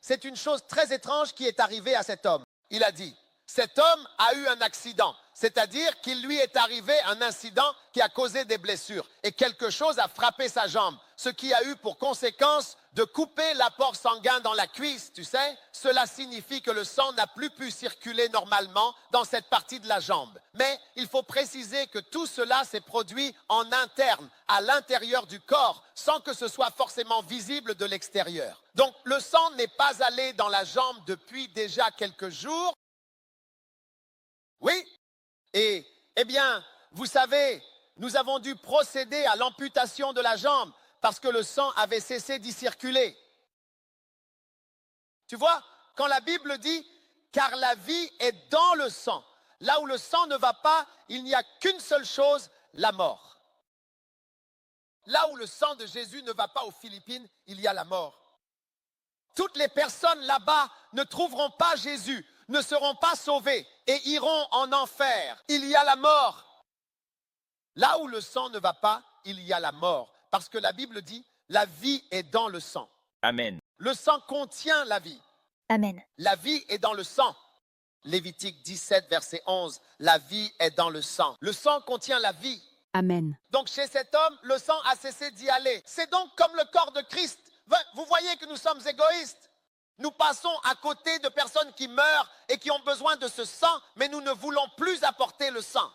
c'est une chose très étrange qui est arrivée à cet homme. Il a dit, cet homme a eu un accident, c'est-à-dire qu'il lui est arrivé un incident qui a causé des blessures et quelque chose a frappé sa jambe, ce qui a eu pour conséquence de couper l'apport sanguin dans la cuisse, tu sais. Cela signifie que le sang n'a plus pu circuler normalement dans cette partie de la jambe. Mais il faut préciser que tout cela s'est produit en interne, à l'intérieur du corps, sans que ce soit forcément visible de l'extérieur. Donc le sang n'est pas allé dans la jambe depuis déjà quelques jours. Oui, et eh bien, vous savez, nous avons dû procéder à l'amputation de la jambe parce que le sang avait cessé d'y circuler. Tu vois, quand la Bible dit « car la vie est dans le sang », là où le sang ne va pas, il n'y a qu'une seule chose, la mort. Là où le sang de Jésus ne va pas aux Philippines, il y a la mort. Toutes les personnes là-bas ne trouveront pas Jésus, ne seront pas sauvés et iront en enfer. Il y a la mort. Là où le sang ne va pas, il y a la mort. Parce que la Bible dit, la vie est dans le sang. Amen. Le sang contient la vie. Amen. La vie est dans le sang. Lévitique 17, verset 11, la vie est dans le sang. Le sang contient la vie. Amen. Donc chez cet homme, le sang a cessé d'y aller. C'est donc comme le corps de Christ. Vous voyez que nous sommes égoïstes. Nous passons à côté de personnes qui meurent et qui ont besoin de ce sang, mais nous ne voulons plus apporter le sang.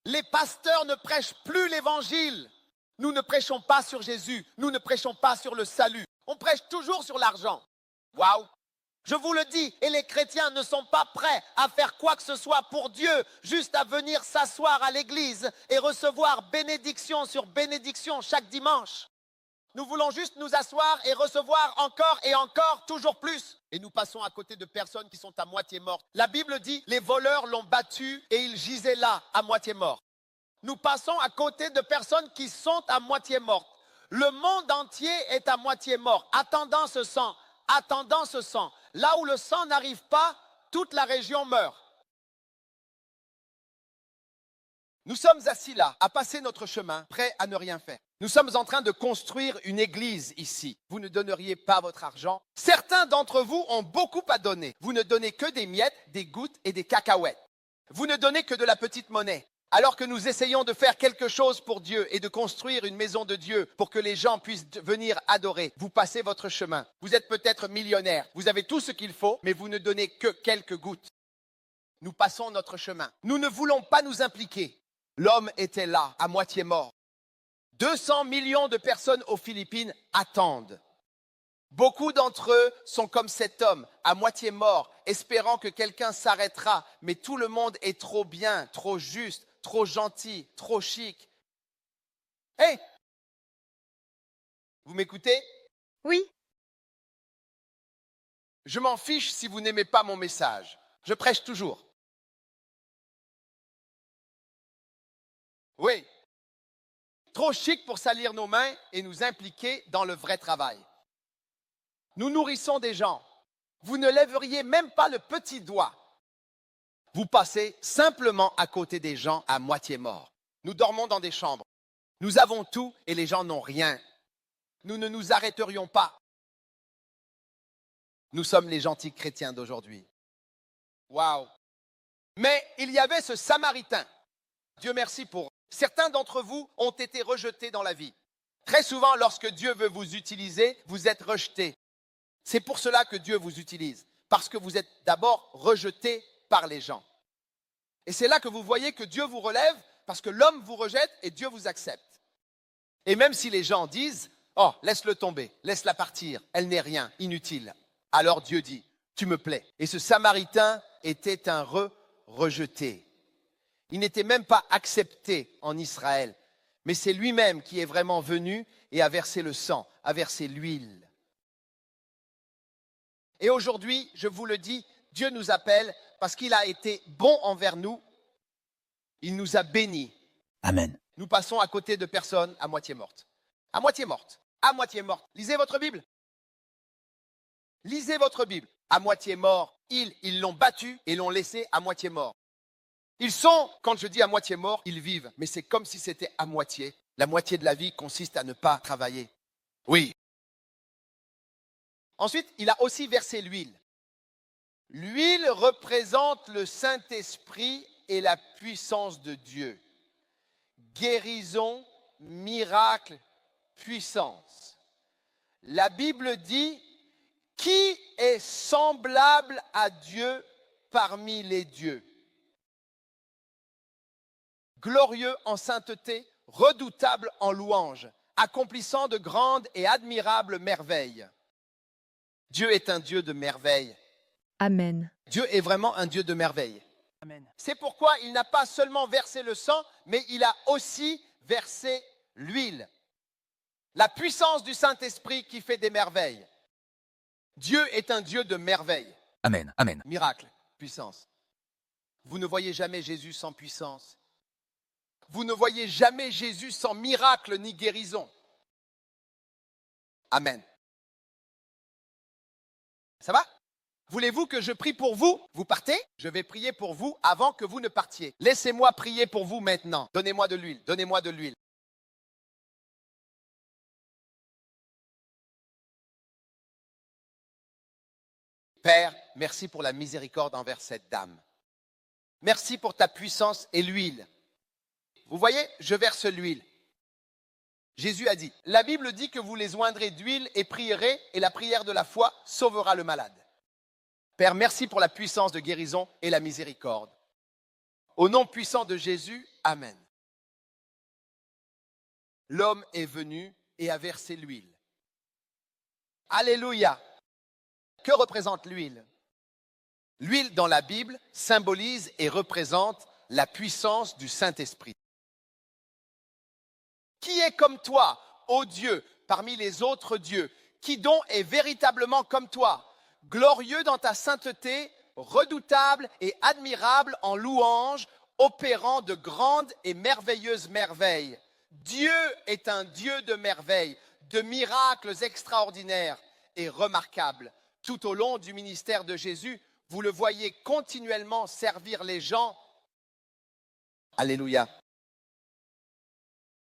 Les pasteurs ne prêchent plus l'évangile. Nous ne prêchons pas sur Jésus. Nous ne prêchons pas sur le salut. On prêche toujours sur l'argent. Waouh! Je vous le dis, et les chrétiens ne sont pas prêts à faire quoi que ce soit pour Dieu, juste à venir s'asseoir à l'église et recevoir bénédiction sur bénédiction chaque dimanche. Nous voulons juste nous asseoir et recevoir encore et encore, toujours plus. Et nous passons à côté de personnes qui sont à moitié mortes. La Bible dit, les voleurs l'ont battu et il gisait là, à moitié mort. Nous passons à côté de personnes qui sont à moitié mortes. Le monde entier est à moitié mort, attendant ce sang, attendant ce sang. Là où le sang n'arrive pas, toute la région meurt. Nous sommes assis là, à passer notre chemin, prêts à ne rien faire. Nous sommes en train de construire une église ici. Vous ne donneriez pas votre argent. Certains d'entre vous ont beaucoup à donner. Vous ne donnez que des miettes, des gouttes et des cacahuètes. Vous ne donnez que de la petite monnaie. Alors que nous essayons de faire quelque chose pour Dieu et de construire une maison de Dieu pour que les gens puissent venir adorer, vous passez votre chemin. Vous êtes peut-être millionnaire. Vous avez tout ce qu'il faut, mais vous ne donnez que quelques gouttes. Nous passons notre chemin. Nous ne voulons pas nous impliquer. L'homme était là, à moitié mort. 200 millions de personnes aux Philippines attendent. Beaucoup d'entre eux sont comme cet homme, à moitié mort, espérant que quelqu'un s'arrêtera. Mais tout le monde est trop bien, trop juste, trop gentil, trop chic. Hé! Vous m'écoutez? Oui. Je m'en fiche si vous n'aimez pas mon message. Je prêche toujours. Oui. Trop chic pour salir nos mains et nous impliquer dans le vrai travail. Nous nourrissons des gens. Vous ne lèveriez même pas le petit doigt. Vous passez simplement à côté des gens à moitié morts. Nous dormons dans des chambres. Nous avons tout et les gens n'ont rien. Nous ne nous arrêterions pas. Nous sommes les gentils chrétiens d'aujourd'hui. Waouh! Mais il y avait ce Samaritain. Dieu merci pour. Certains d'entre vous ont été rejetés dans la vie. Très souvent, lorsque Dieu veut vous utiliser, vous êtes rejetés. C'est pour cela que Dieu vous utilise. Parce que vous êtes d'abord rejetés par les gens. Et c'est là que vous voyez que Dieu vous relève, parce que l'homme vous rejette et Dieu vous accepte. Et même si les gens disent, oh, laisse-le tomber, laisse-la partir, elle n'est rien, inutile. Alors Dieu dit, tu me plais. Et ce Samaritain était un rejeté. Il n'était même pas accepté en Israël, mais c'est lui-même qui est vraiment venu et a versé le sang, a versé l'huile. Et aujourd'hui, je vous le dis, Dieu nous appelle parce qu'il a été bon envers nous. Il nous a bénis. Amen. Nous passons à côté de personnes à moitié mortes. À moitié mortes. À moitié mortes. Lisez votre Bible. Lisez votre Bible. À moitié morts, ils l'ont battu et l'ont laissé à moitié mort. Ils sont, quand je dis à moitié morts, ils vivent. Mais c'est comme si c'était à moitié. La moitié de la vie consiste à ne pas travailler. Oui. Ensuite, il a aussi versé l'huile. L'huile représente le Saint-Esprit et la puissance de Dieu. Guérison, miracle, puissance. La Bible dit, qui est semblable à Dieu parmi les dieux? Glorieux en sainteté, redoutable en louange, accomplissant de grandes et admirables merveilles. Dieu est un Dieu de merveilles. Amen. Dieu est vraiment un Dieu de merveilles. Amen. C'est pourquoi il n'a pas seulement versé le sang, mais il a aussi versé l'huile. La puissance du Saint-Esprit qui fait des merveilles. Dieu est un Dieu de merveilles. Amen. Amen. Miracle, puissance. Vous ne voyez jamais Jésus sans puissance. Vous ne voyez jamais Jésus sans miracle ni guérison. Amen. Ça va? Voulez-vous que je prie pour vous? Vous partez? Je vais prier pour vous avant que vous ne partiez. Laissez-moi prier pour vous maintenant. Donnez-moi de l'huile, donnez-moi de l'huile. Père, merci pour la miséricorde envers cette dame. Merci pour ta puissance et l'huile. Vous voyez, je verse l'huile. Jésus a dit, la Bible dit que vous les oindrez d'huile et prierez, et la prière de la foi sauvera le malade. Père, merci pour la puissance de guérison et la miséricorde. Au nom puissant de Jésus, Amen. L'homme est venu et a versé l'huile. Alléluia. Que représente l'huile? L'huile dans la Bible symbolise et représente la puissance du Saint-Esprit. Qui est comme toi, ô Dieu, parmi les autres dieux? Qui donc est véritablement comme toi? Glorieux dans ta sainteté, redoutable et admirable en louange, opérant de grandes et merveilleuses merveilles. Dieu est un Dieu de merveilles, de miracles extraordinaires et remarquables. Tout au long du ministère de Jésus, vous le voyez continuellement servir les gens. Alléluia.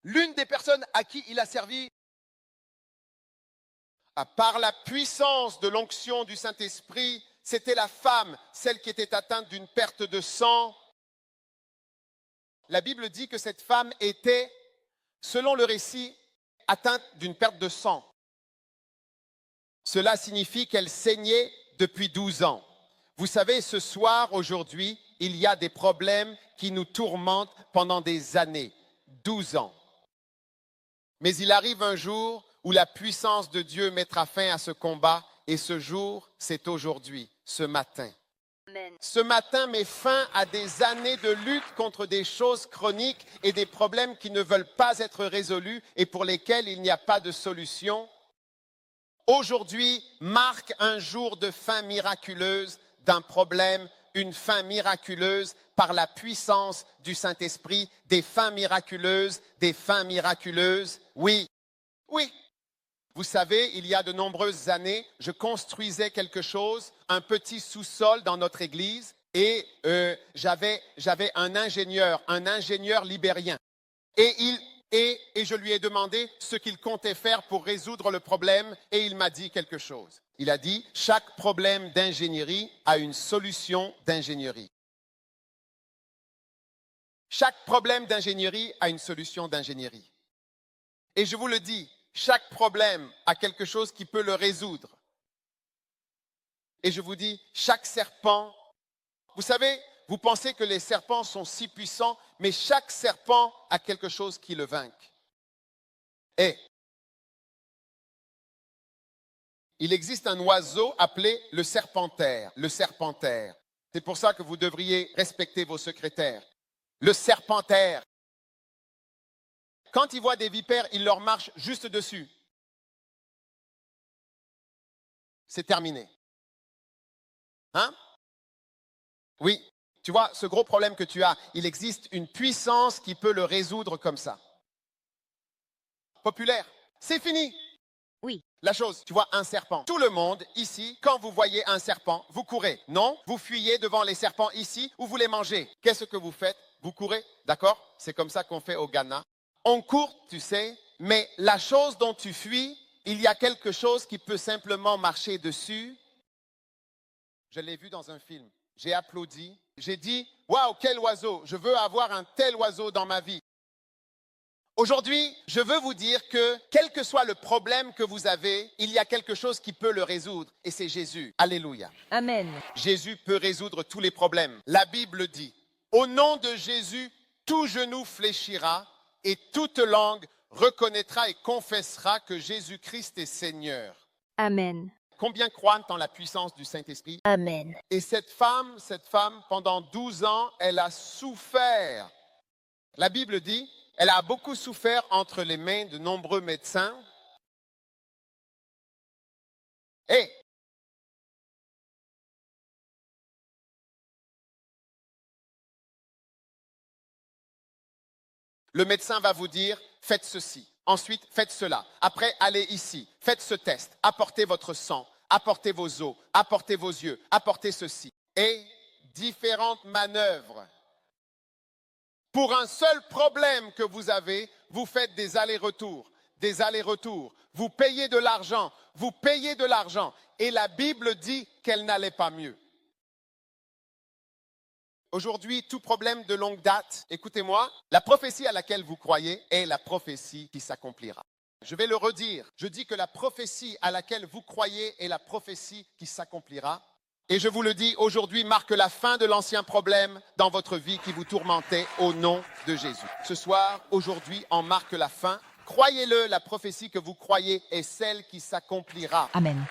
L'une des personnes à qui il a servi, par la puissance de l'onction du Saint-Esprit, c'était la femme, celle qui était atteinte d'une perte de sang. La Bible dit que cette femme était, selon le récit, atteinte d'une perte de sang. Cela signifie qu'elle saignait depuis 12 ans. Vous savez, ce soir, aujourd'hui, il y a des problèmes qui nous tourmentent pendant des années, 12 ans. Mais il arrive un jour où la puissance de Dieu mettra fin à ce combat, et ce jour, c'est aujourd'hui, ce matin. Amen. Ce matin met fin à des années de lutte contre des choses chroniques et des problèmes qui ne veulent pas être résolus et pour lesquels il n'y a pas de solution. Aujourd'hui marque un jour de fin miraculeuse d'un problème, une fin miraculeuse par la puissance du Saint-Esprit, des fins miraculeuses, oui, oui. Vous savez, il y a de nombreuses années, je construisais quelque chose, un petit sous-sol dans notre église, et j'avais un ingénieur libérien. Et je lui ai demandé ce qu'il comptait faire pour résoudre le problème, et il m'a dit quelque chose. Il a dit, chaque problème d'ingénierie a une solution d'ingénierie. Chaque problème d'ingénierie a une solution d'ingénierie. Et je vous le dis, chaque problème a quelque chose qui peut le résoudre. Et je vous dis, chaque serpent, vous savez, vous pensez que les serpents sont si puissants, mais chaque serpent a quelque chose qui le vainque. Et il existe un oiseau appelé le serpentaire. Le serpentaire. C'est pour ça que vous devriez respecter vos secrétaires. Le serpentaire. Quand il voit des vipères, il leur marche juste dessus. C'est terminé. Hein? Oui. Tu vois, ce gros problème que tu as, il existe une puissance qui peut le résoudre comme ça. Populaire. C'est fini. Oui. La chose, tu vois un serpent. Tout le monde ici, quand vous voyez un serpent, vous courez. Non, vous fuyez devant les serpents ici ou vous les mangez. Qu'est-ce que vous faites? Vous courez, d'accord? C'est comme ça qu'on fait au Ghana. On court, tu sais, mais la chose dont tu fuis, il y a quelque chose qui peut simplement marcher dessus. Je l'ai vu dans un film. J'ai applaudi. J'ai dit, waouh, quel oiseau! Je veux avoir un tel oiseau dans ma vie. Aujourd'hui, je veux vous dire que, quel que soit le problème que vous avez, il y a quelque chose qui peut le résoudre, et c'est Jésus. Alléluia. Amen. Jésus peut résoudre tous les problèmes. La Bible dit, au nom de Jésus, tout genou fléchira et toute langue reconnaîtra et confessera que Jésus-Christ est Seigneur. Amen. Combien croient en la puissance du Saint-Esprit? Amen. Et cette femme, pendant 12 ans, elle a souffert. La Bible dit, elle a beaucoup souffert entre les mains de nombreux médecins. Et le médecin va vous dire, faites ceci. Ensuite, faites cela. Après, allez ici. Faites ce test. Apportez votre sang. Apportez vos os. Apportez vos yeux. Apportez ceci. Et différentes manœuvres. Pour un seul problème que vous avez, vous faites des allers-retours. Des allers-retours. Vous payez de l'argent. Vous payez de l'argent. Et la Bible dit qu'elle n'allait pas mieux. Aujourd'hui, tout problème de longue date, écoutez-moi, la prophétie à laquelle vous croyez est la prophétie qui s'accomplira. Je vais le redire. Je dis que la prophétie à laquelle vous croyez est la prophétie qui s'accomplira. Et je vous le dis, aujourd'hui marque la fin de l'ancien problème dans votre vie qui vous tourmentait au nom de Jésus. Ce soir, aujourd'hui, en marque la fin. Croyez-le, la prophétie que vous croyez est celle qui s'accomplira. Amen.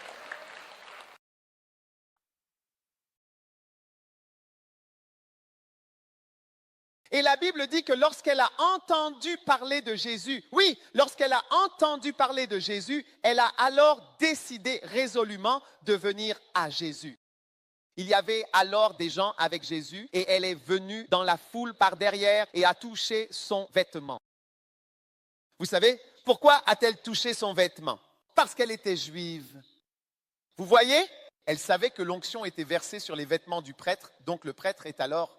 Et la Bible dit que lorsqu'elle a entendu parler de Jésus, oui, lorsqu'elle a entendu parler de Jésus, elle a alors décidé résolument de venir à Jésus. Il y avait alors des gens avec Jésus et elle est venue dans la foule par derrière et a touché son vêtement. Vous savez, pourquoi a-t-elle touché son vêtement? Parce qu'elle était juive. Vous voyez? Elle savait que l'onction était versée sur les vêtements du prêtre, donc le prêtre est alors...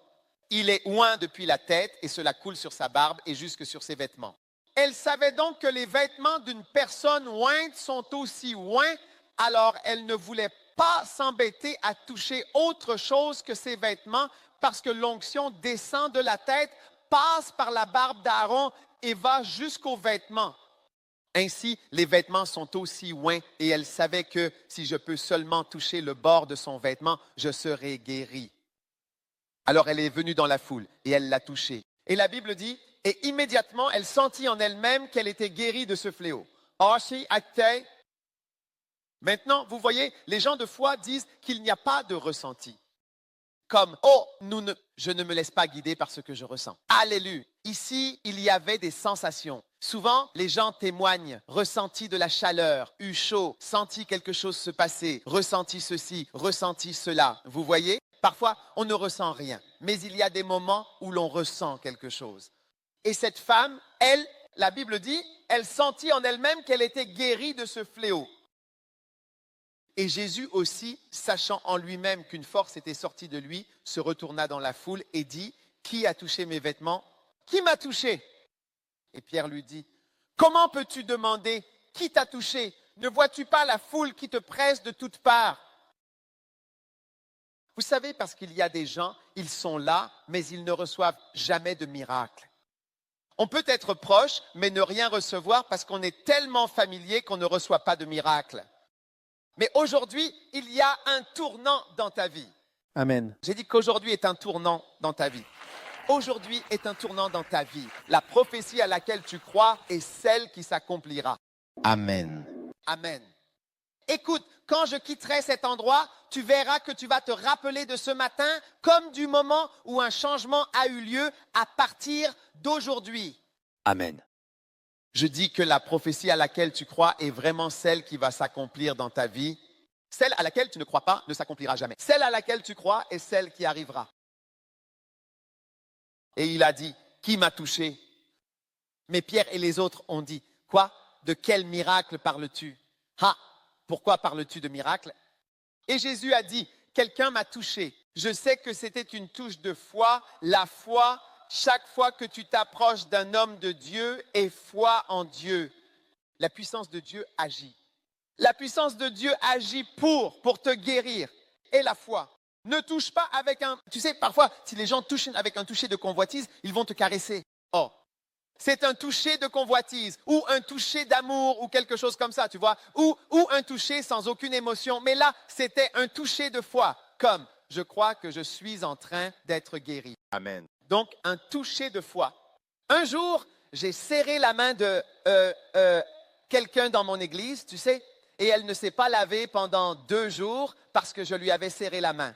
Il est oint depuis la tête et cela coule sur sa barbe et jusque sur ses vêtements. Elle savait donc que les vêtements d'une personne ointe sont aussi oints, alors elle ne voulait pas s'embêter à toucher autre chose que ses vêtements parce que l'onction descend de la tête, passe par la barbe d'Aaron et va jusqu'aux vêtements. Ainsi, les vêtements sont aussi oints et elle savait que si je peux seulement toucher le bord de son vêtement, je serai guérie. Alors elle est venue dans la foule et elle l'a touché. Et la Bible dit, et immédiatement elle sentit en elle-même qu'elle était guérie de ce fléau. Maintenant, vous voyez, les gens de foi disent qu'il n'y a pas de ressenti. Comme, oh, je ne me laisse pas guider par ce que je ressens. Alléluia. Ici, il y avait des sensations. Souvent, les gens témoignent, ressenti de la chaleur, eu chaud, senti quelque chose se passer, ressenti ceci, ressenti cela. Vous voyez? Parfois, on ne ressent rien, mais il y a des moments où l'on ressent quelque chose. Et cette femme, elle, la Bible dit, elle sentit en elle-même qu'elle était guérie de ce fléau. Et Jésus aussi, sachant en lui-même qu'une force était sortie de lui, se retourna dans la foule et dit, « Qui a touché mes vêtements? Qui m'a touché ?» Et Pierre lui dit, « Comment peux-tu demander qui t'a touché? Ne vois-tu pas la foule qui te presse de toutes parts? » Vous savez, parce qu'il y a des gens, ils sont là, mais ils ne reçoivent jamais de miracle. On peut être proche, mais ne rien recevoir parce qu'on est tellement familier qu'on ne reçoit pas de miracle. Mais aujourd'hui, il y a un tournant dans ta vie. Amen. J'ai dit qu'aujourd'hui est un tournant dans ta vie. Aujourd'hui est un tournant dans ta vie. La prophétie à laquelle tu crois est celle qui s'accomplira. Amen. Amen. Écoute, quand je quitterai cet endroit, tu verras que tu vas te rappeler de ce matin comme du moment où un changement a eu lieu à partir d'aujourd'hui. Amen. Je dis que la prophétie à laquelle tu crois est vraiment celle qui va s'accomplir dans ta vie. Celle à laquelle tu ne crois pas ne s'accomplira jamais. Celle à laquelle tu crois est celle qui arrivera. Et il a dit, qui m'a touché? Mais Pierre et les autres ont dit, quoi? De quel miracle parles-tu? Ah, pourquoi parles-tu de miracle? Et Jésus a dit, quelqu'un m'a touché. Je sais que c'était une touche de foi. La foi, chaque fois que tu t'approches d'un homme de Dieu, est foi en Dieu. La puissance de Dieu agit. La puissance de Dieu agit pour te guérir. Et la foi. Ne touche pas avec un... Tu sais, parfois, si les gens touchent avec un toucher de convoitise, ils vont te caresser. Oh, c'est un toucher de convoitise ou un toucher d'amour ou quelque chose comme ça, tu vois. Ou un toucher sans aucune émotion. Mais là, c'était un toucher de foi. Comme, je crois que je suis en train d'être guéri. Amen. Donc, un toucher de foi. Un jour, j'ai serré la main de quelqu'un dans mon église, tu sais, et elle ne s'est pas lavée pendant 2 jours parce que je lui avais serré la main.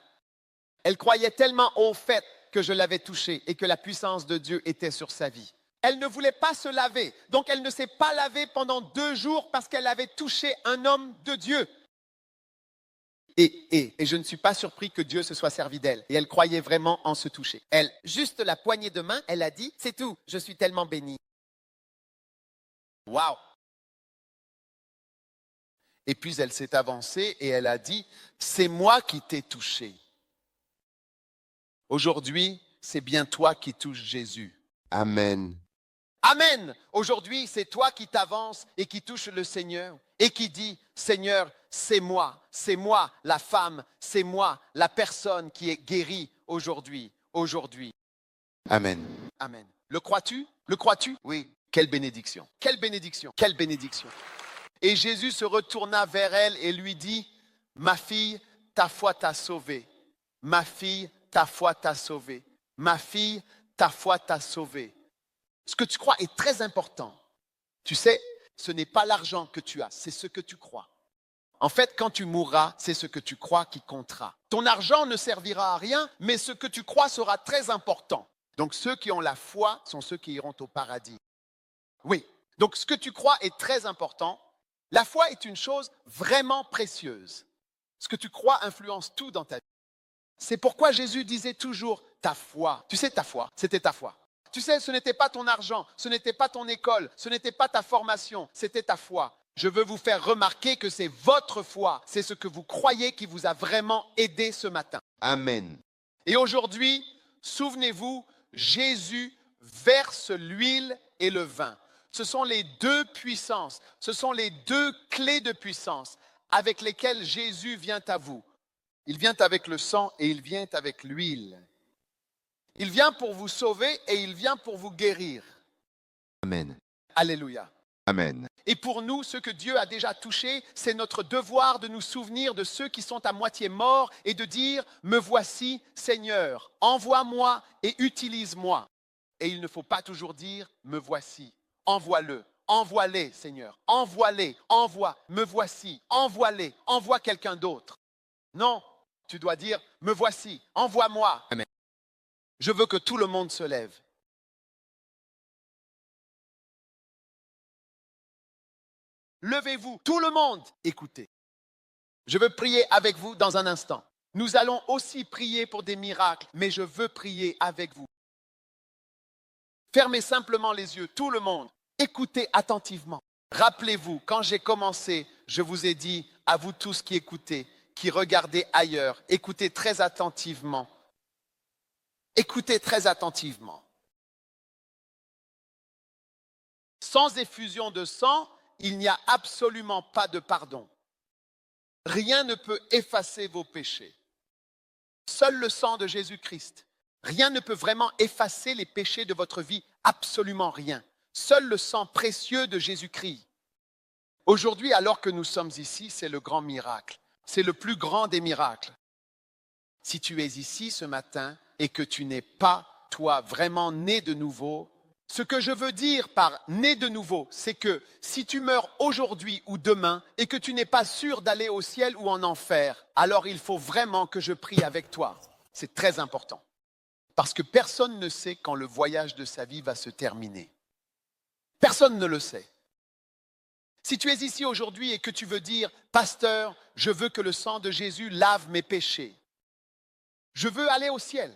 Elle croyait tellement au fait que je l'avais touchée et que la puissance de Dieu était sur sa vie. Elle ne voulait pas se laver, donc elle ne s'est pas lavée pendant 2 jours parce qu'elle avait touché un homme de Dieu. Et je ne suis pas surpris que Dieu se soit servi d'elle. Et elle croyait vraiment en ce toucher. Elle, juste la poignée de main, elle a dit, c'est tout, je suis tellement bénie. Waouh! Et puis elle s'est avancée et elle a dit, c'est moi qui t'ai touché. Aujourd'hui, c'est bien toi qui touches Jésus. Amen. Amen. Aujourd'hui, c'est toi qui t'avances et qui touches le Seigneur et qui dit, Seigneur, c'est moi la femme, c'est moi la personne qui est guérie aujourd'hui. Amen. Amen. Le crois-tu? Le crois-tu? Oui. Quelle bénédiction. Quelle bénédiction. Quelle bénédiction. Et Jésus se retourna vers elle et lui dit, ma fille, ta foi t'a sauvée. Ma fille, ta foi t'a sauvée. Ma fille, ta foi t'a sauvée. Ce que tu crois est très important. Tu sais, ce n'est pas l'argent que tu as, c'est ce que tu crois. En fait, quand tu mourras, c'est ce que tu crois qui comptera. Ton argent ne servira à rien, mais ce que tu crois sera très important. Donc ceux qui ont la foi sont ceux qui iront au paradis. Oui, donc ce que tu crois est très important. La foi est une chose vraiment précieuse. Ce que tu crois influence tout dans ta vie. C'est pourquoi Jésus disait toujours ta foi. Tu sais, ta foi, c'était ta foi. Tu sais, ce n'était pas ton argent, ce n'était pas ton école, ce n'était pas ta formation, c'était ta foi. Je veux vous faire remarquer que c'est votre foi, c'est ce que vous croyez qui vous a vraiment aidé ce matin. Amen. Et aujourd'hui, souvenez-vous, Jésus verse l'huile et le vin. Ce sont les 2 puissances, ce sont les 2 clés de puissance avec lesquelles Jésus vient à vous. Il vient avec le sang et il vient avec l'huile. Il vient pour vous sauver et il vient pour vous guérir. Amen. Alléluia. Amen. Et pour nous, ceux que Dieu a déjà touchés, c'est notre devoir de nous souvenir de ceux qui sont à moitié morts et de dire, me voici Seigneur, envoie-moi et utilise-moi. Et il ne faut pas toujours dire, me voici, envoie-le, envoie-les Seigneur, envoie-les, envoie, me voici, envoie-les, envoie quelqu'un d'autre. Non, tu dois dire, me voici, envoie-moi. Amen. Je veux que tout le monde se lève. Levez-vous, tout le monde, écoutez. Je veux prier avec vous dans un instant. Nous allons aussi prier pour des miracles, mais je veux prier avec vous. Fermez simplement les yeux, tout le monde. Écoutez attentivement. Rappelez-vous, quand j'ai commencé, je vous ai dit, à vous tous qui écoutez, qui regardez ailleurs, écoutez très attentivement. Écoutez très attentivement. Sans effusion de sang, il n'y a absolument pas de pardon. Rien ne peut effacer vos péchés. Seul le sang de Jésus-Christ. Rien ne peut vraiment effacer les péchés de votre vie, absolument rien. Seul le sang précieux de Jésus-Christ. Aujourd'hui, alors que nous sommes ici, c'est le grand miracle. C'est le plus grand des miracles. Si tu es ici ce matin et que tu n'es pas, toi, vraiment né de nouveau, ce que je veux dire par né de nouveau, c'est que si tu meurs aujourd'hui ou demain et que tu n'es pas sûr d'aller au ciel ou en enfer, alors il faut vraiment que je prie avec toi. C'est très important. Parce que personne ne sait quand le voyage de sa vie va se terminer. Personne ne le sait. Si tu es ici aujourd'hui et que tu veux dire, pasteur, je veux que le sang de Jésus lave mes péchés. Je veux aller au ciel.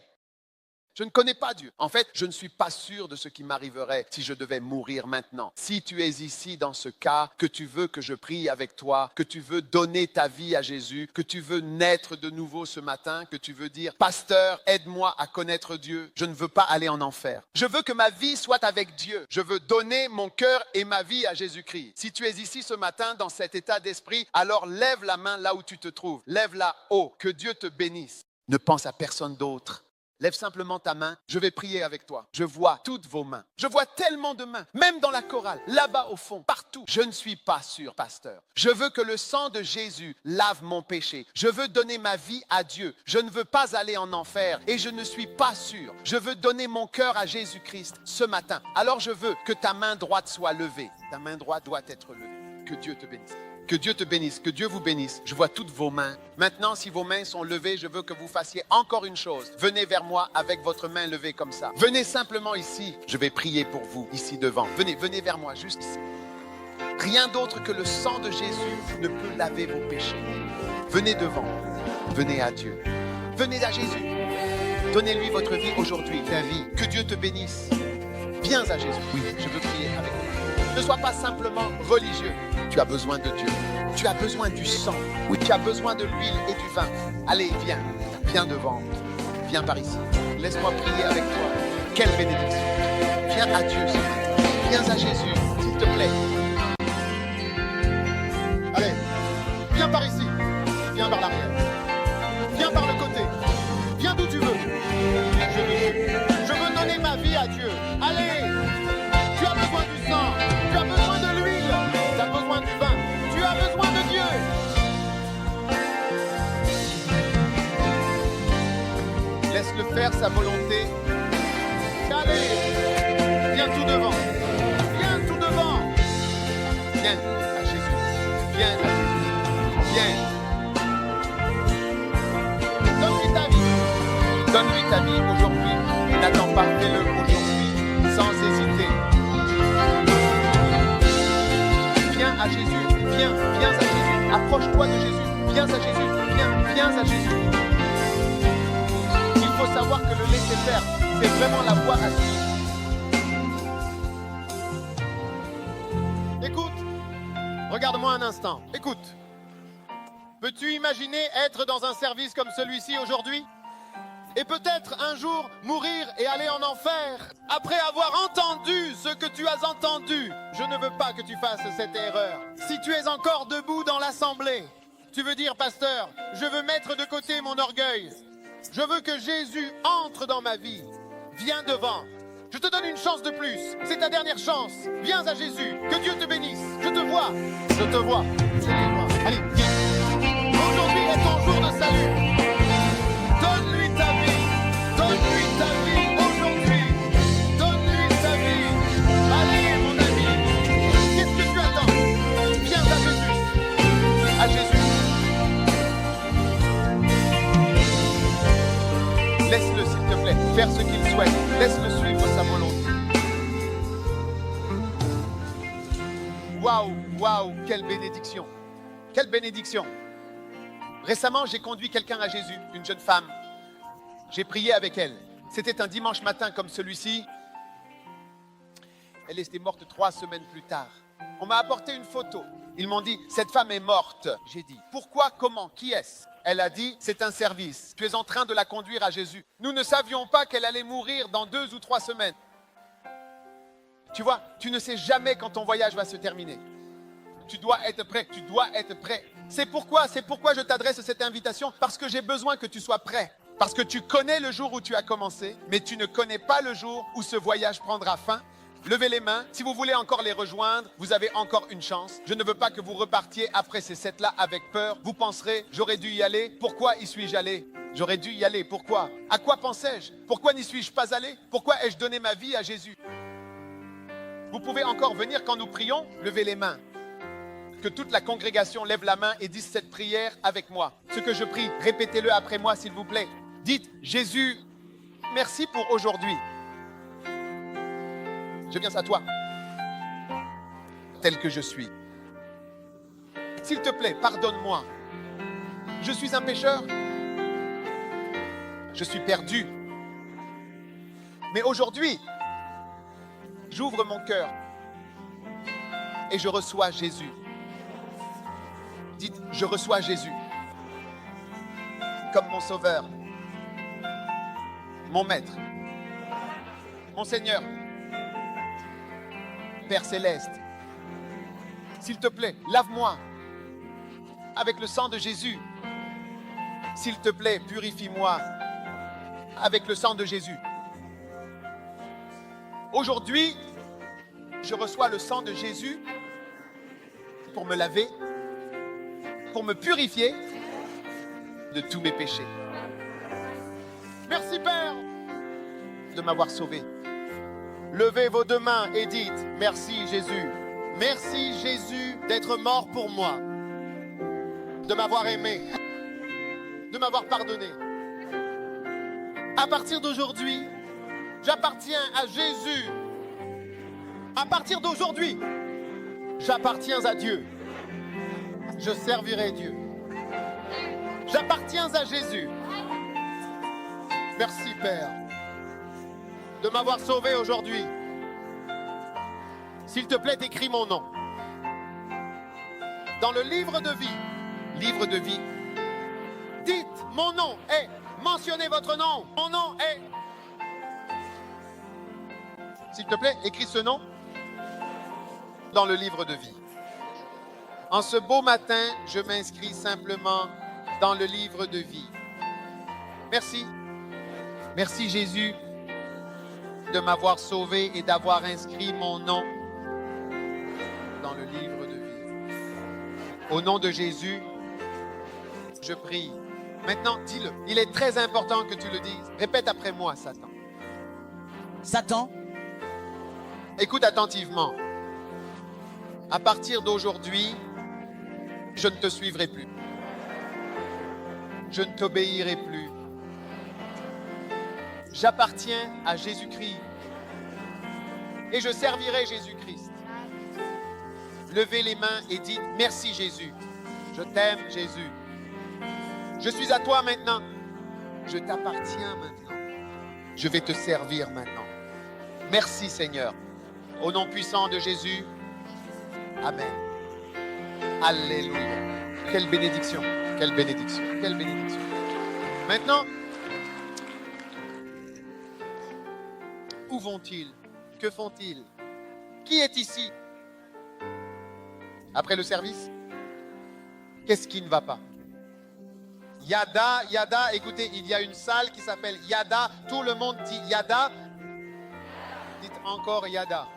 Je ne connais pas Dieu. En fait, je ne suis pas sûr de ce qui m'arriverait si je devais mourir maintenant. Si tu es ici dans ce cas, que tu veux que je prie avec toi, que tu veux donner ta vie à Jésus, que tu veux naître de nouveau ce matin, que tu veux dire, pasteur, aide-moi à connaître Dieu. Je ne veux pas aller en enfer. Je veux que ma vie soit avec Dieu. Je veux donner mon cœur et ma vie à Jésus-Christ. Si tu es ici ce matin dans cet état d'esprit, alors lève la main là où tu te trouves. Lève-la haut. Que Dieu te bénisse. Ne pense à personne d'autre. Lève simplement ta main, je vais prier avec toi. Je vois toutes vos mains. Je vois tellement de mains, même dans la chorale, là-bas au fond, partout. Je ne suis pas sûr, pasteur. Je veux que le sang de Jésus lave mon péché. Je veux donner ma vie à Dieu. Je ne veux pas aller en enfer et je ne suis pas sûr. Je veux donner mon cœur à Jésus-Christ ce matin. Alors je veux que ta main droite soit levée. Ta main droite doit être levée. Que Dieu te bénisse. Que Dieu te bénisse, que Dieu vous bénisse. Je vois toutes vos mains. Maintenant, si vos mains sont levées, je veux que vous fassiez encore une chose. Venez vers moi avec votre main levée comme ça. Venez simplement ici. Je vais prier pour vous, ici devant. Venez vers moi, juste ici. Rien d'autre que le sang de Jésus ne peut laver vos péchés. Venez devant. Venez à Dieu. Venez à Jésus. Donnez-lui votre vie aujourd'hui, ta vie. Que Dieu te bénisse. Viens à Jésus. Oui, je veux prier avec toi. Ne sois pas simplement religieux. Tu as besoin de Dieu. Tu as besoin du sang. Oui, tu as besoin de l'huile et du vin. Allez, viens. Viens devant. Viens par ici. Laisse-moi prier avec toi. Quelle bénédiction. Viens à Dieu ce matin. Viens à Jésus, s'il te plaît. Allez, viens par ici. Viens par l'arrière. Viens par le côté. Viens d'où tu veux. Je veux donner ma vie à Dieu. Allez, tu as besoin du sang. Tu as besoin de l'huile. Tu as besoin du vin. Tu as besoin de Dieu. Laisse-le faire sa volonté. Allez, viens tout devant. Viens tout devant. Viens à Jésus. Viens à Jésus. Viens. Donne-lui ta vie. Donne-lui ta vie aujourd'hui. N'attends pas, fais-le aujourd'hui, sans hésiter. Viens à Jésus. Viens à Jésus. Approche-toi de Jésus. Viens à Jésus. Viens à Jésus. Il faut savoir que le laisser faire, c'est vraiment la voie à suivre. Écoute, regarde-moi un instant. Écoute. Peux-tu imaginer être dans un service comme celui-ci aujourd'hui? Et peut-être un jour mourir et aller en enfer après avoir entendu ce que tu as entendu. Je ne veux pas que tu fasses cette erreur. Si tu es encore debout dans l'assemblée, tu veux dire, pasteur, je veux mettre de côté mon orgueil. Je veux que Jésus entre dans ma vie. Viens devant. Je te donne une chance de plus. C'est ta dernière chance. Viens à Jésus. Que Dieu te bénisse. Je te vois. Je te vois. Je te vois. Allez, viens. Aujourd'hui est ton jour de salut. Donne-lui ta vie. Donne-lui ta vie aujourd'hui. Donne-lui ta vie. Allez, mon ami. Qu'est-ce que tu attends? Viens à Jésus. À Jésus. Laisse-le, s'il te plaît, faire ce qu'il souhaite. Laisse-le suivre sa volonté. Waouh, waouh, quelle bénédiction. Quelle bénédiction. Récemment, j'ai conduit quelqu'un à Jésus, une jeune femme. J'ai prié avec elle. C'était un dimanche matin comme celui-ci. Elle était morte 3 semaines plus tard. On m'a apporté une photo. Ils m'ont dit, cette femme est morte. J'ai dit, pourquoi, comment, qui est-ce? Elle a dit, c'est un service. Tu es en train de la conduire à Jésus. Nous ne savions pas qu'elle allait mourir dans 2 ou 3 semaines. Tu vois, tu ne sais jamais quand ton voyage va se terminer. Tu dois être prêt, tu dois être prêt. C'est pourquoi je t'adresse cette invitation, parce que j'ai besoin que tu sois prêt. Parce que tu connais le jour où tu as commencé, mais tu ne connais pas le jour où ce voyage prendra fin. Levez les mains. Si vous voulez encore les rejoindre, vous avez encore une chance. Je ne veux pas que vous repartiez après ces 7-là avec peur. Vous penserez, j'aurais dû y aller. Pourquoi y suis-je allé? J'aurais dû y aller. Pourquoi? À quoi pensais-je? Pourquoi n'y suis-je pas allé? Pourquoi ai-je donné ma vie à Jésus? Vous pouvez encore venir quand nous prions. Levez les mains. Que toute la congrégation lève la main et dise cette prière avec moi. Ce que je prie, répétez-le après moi, s'il vous plaît. Dites, Jésus, merci pour aujourd'hui. Je viens à toi, tel que je suis. S'il te plaît, pardonne-moi. Je suis un pécheur. Je suis perdu. Mais aujourd'hui, j'ouvre mon cœur et je reçois Jésus. Dites, je reçois Jésus comme mon sauveur, mon maître, mon Seigneur, Père céleste. S'il te plaît, lave-moi avec le sang de Jésus. S'il te plaît, purifie-moi avec le sang de Jésus. Aujourd'hui, je reçois le sang de Jésus pour me laver, pour me purifier de tous mes péchés. Merci Père de m'avoir sauvé. Levez vos deux mains et dites, merci Jésus. Merci Jésus d'être mort pour moi, de m'avoir aimé, de m'avoir pardonné. À partir d'aujourd'hui, j'appartiens à Jésus. À partir d'aujourd'hui, j'appartiens à Dieu. Je servirai Dieu. J'appartiens à Jésus. Merci Père de m'avoir sauvé aujourd'hui. S'il te plaît, écris mon nom dans le livre de vie. Livre de vie. Dites, mon nom est. Mentionnez votre nom. Mon nom est. S'il te plaît, écris ce nom dans le livre de vie. En ce beau matin, je m'inscris simplement dans le livre de vie. Merci. Merci Jésus de m'avoir sauvé et d'avoir inscrit mon nom dans le livre de vie. Au nom de Jésus, je prie. Maintenant, dis-le. Il est très important que tu le dises. Répète après moi, Satan. Satan, Écoute attentivement. À partir d'aujourd'hui, je ne te suivrai plus. Je ne t'obéirai plus. J'appartiens à Jésus-Christ et je servirai Jésus-Christ. Levez les mains et dites merci Jésus. Je t'aime Jésus. Je suis à toi maintenant. Je t'appartiens maintenant. Je vais te servir maintenant. Merci Seigneur. Au nom puissant de Jésus. Amen. Alléluia. Quelle bénédiction. Quelle bénédiction. Quelle bénédiction. Maintenant, où vont-ils? Que font-ils? Qui est ici? Après le service? Qu'est-ce qui ne va pas? Yada, écoutez, il y a une salle qui s'appelle Yada. Tout le monde dit Yada. Dites encore Yada.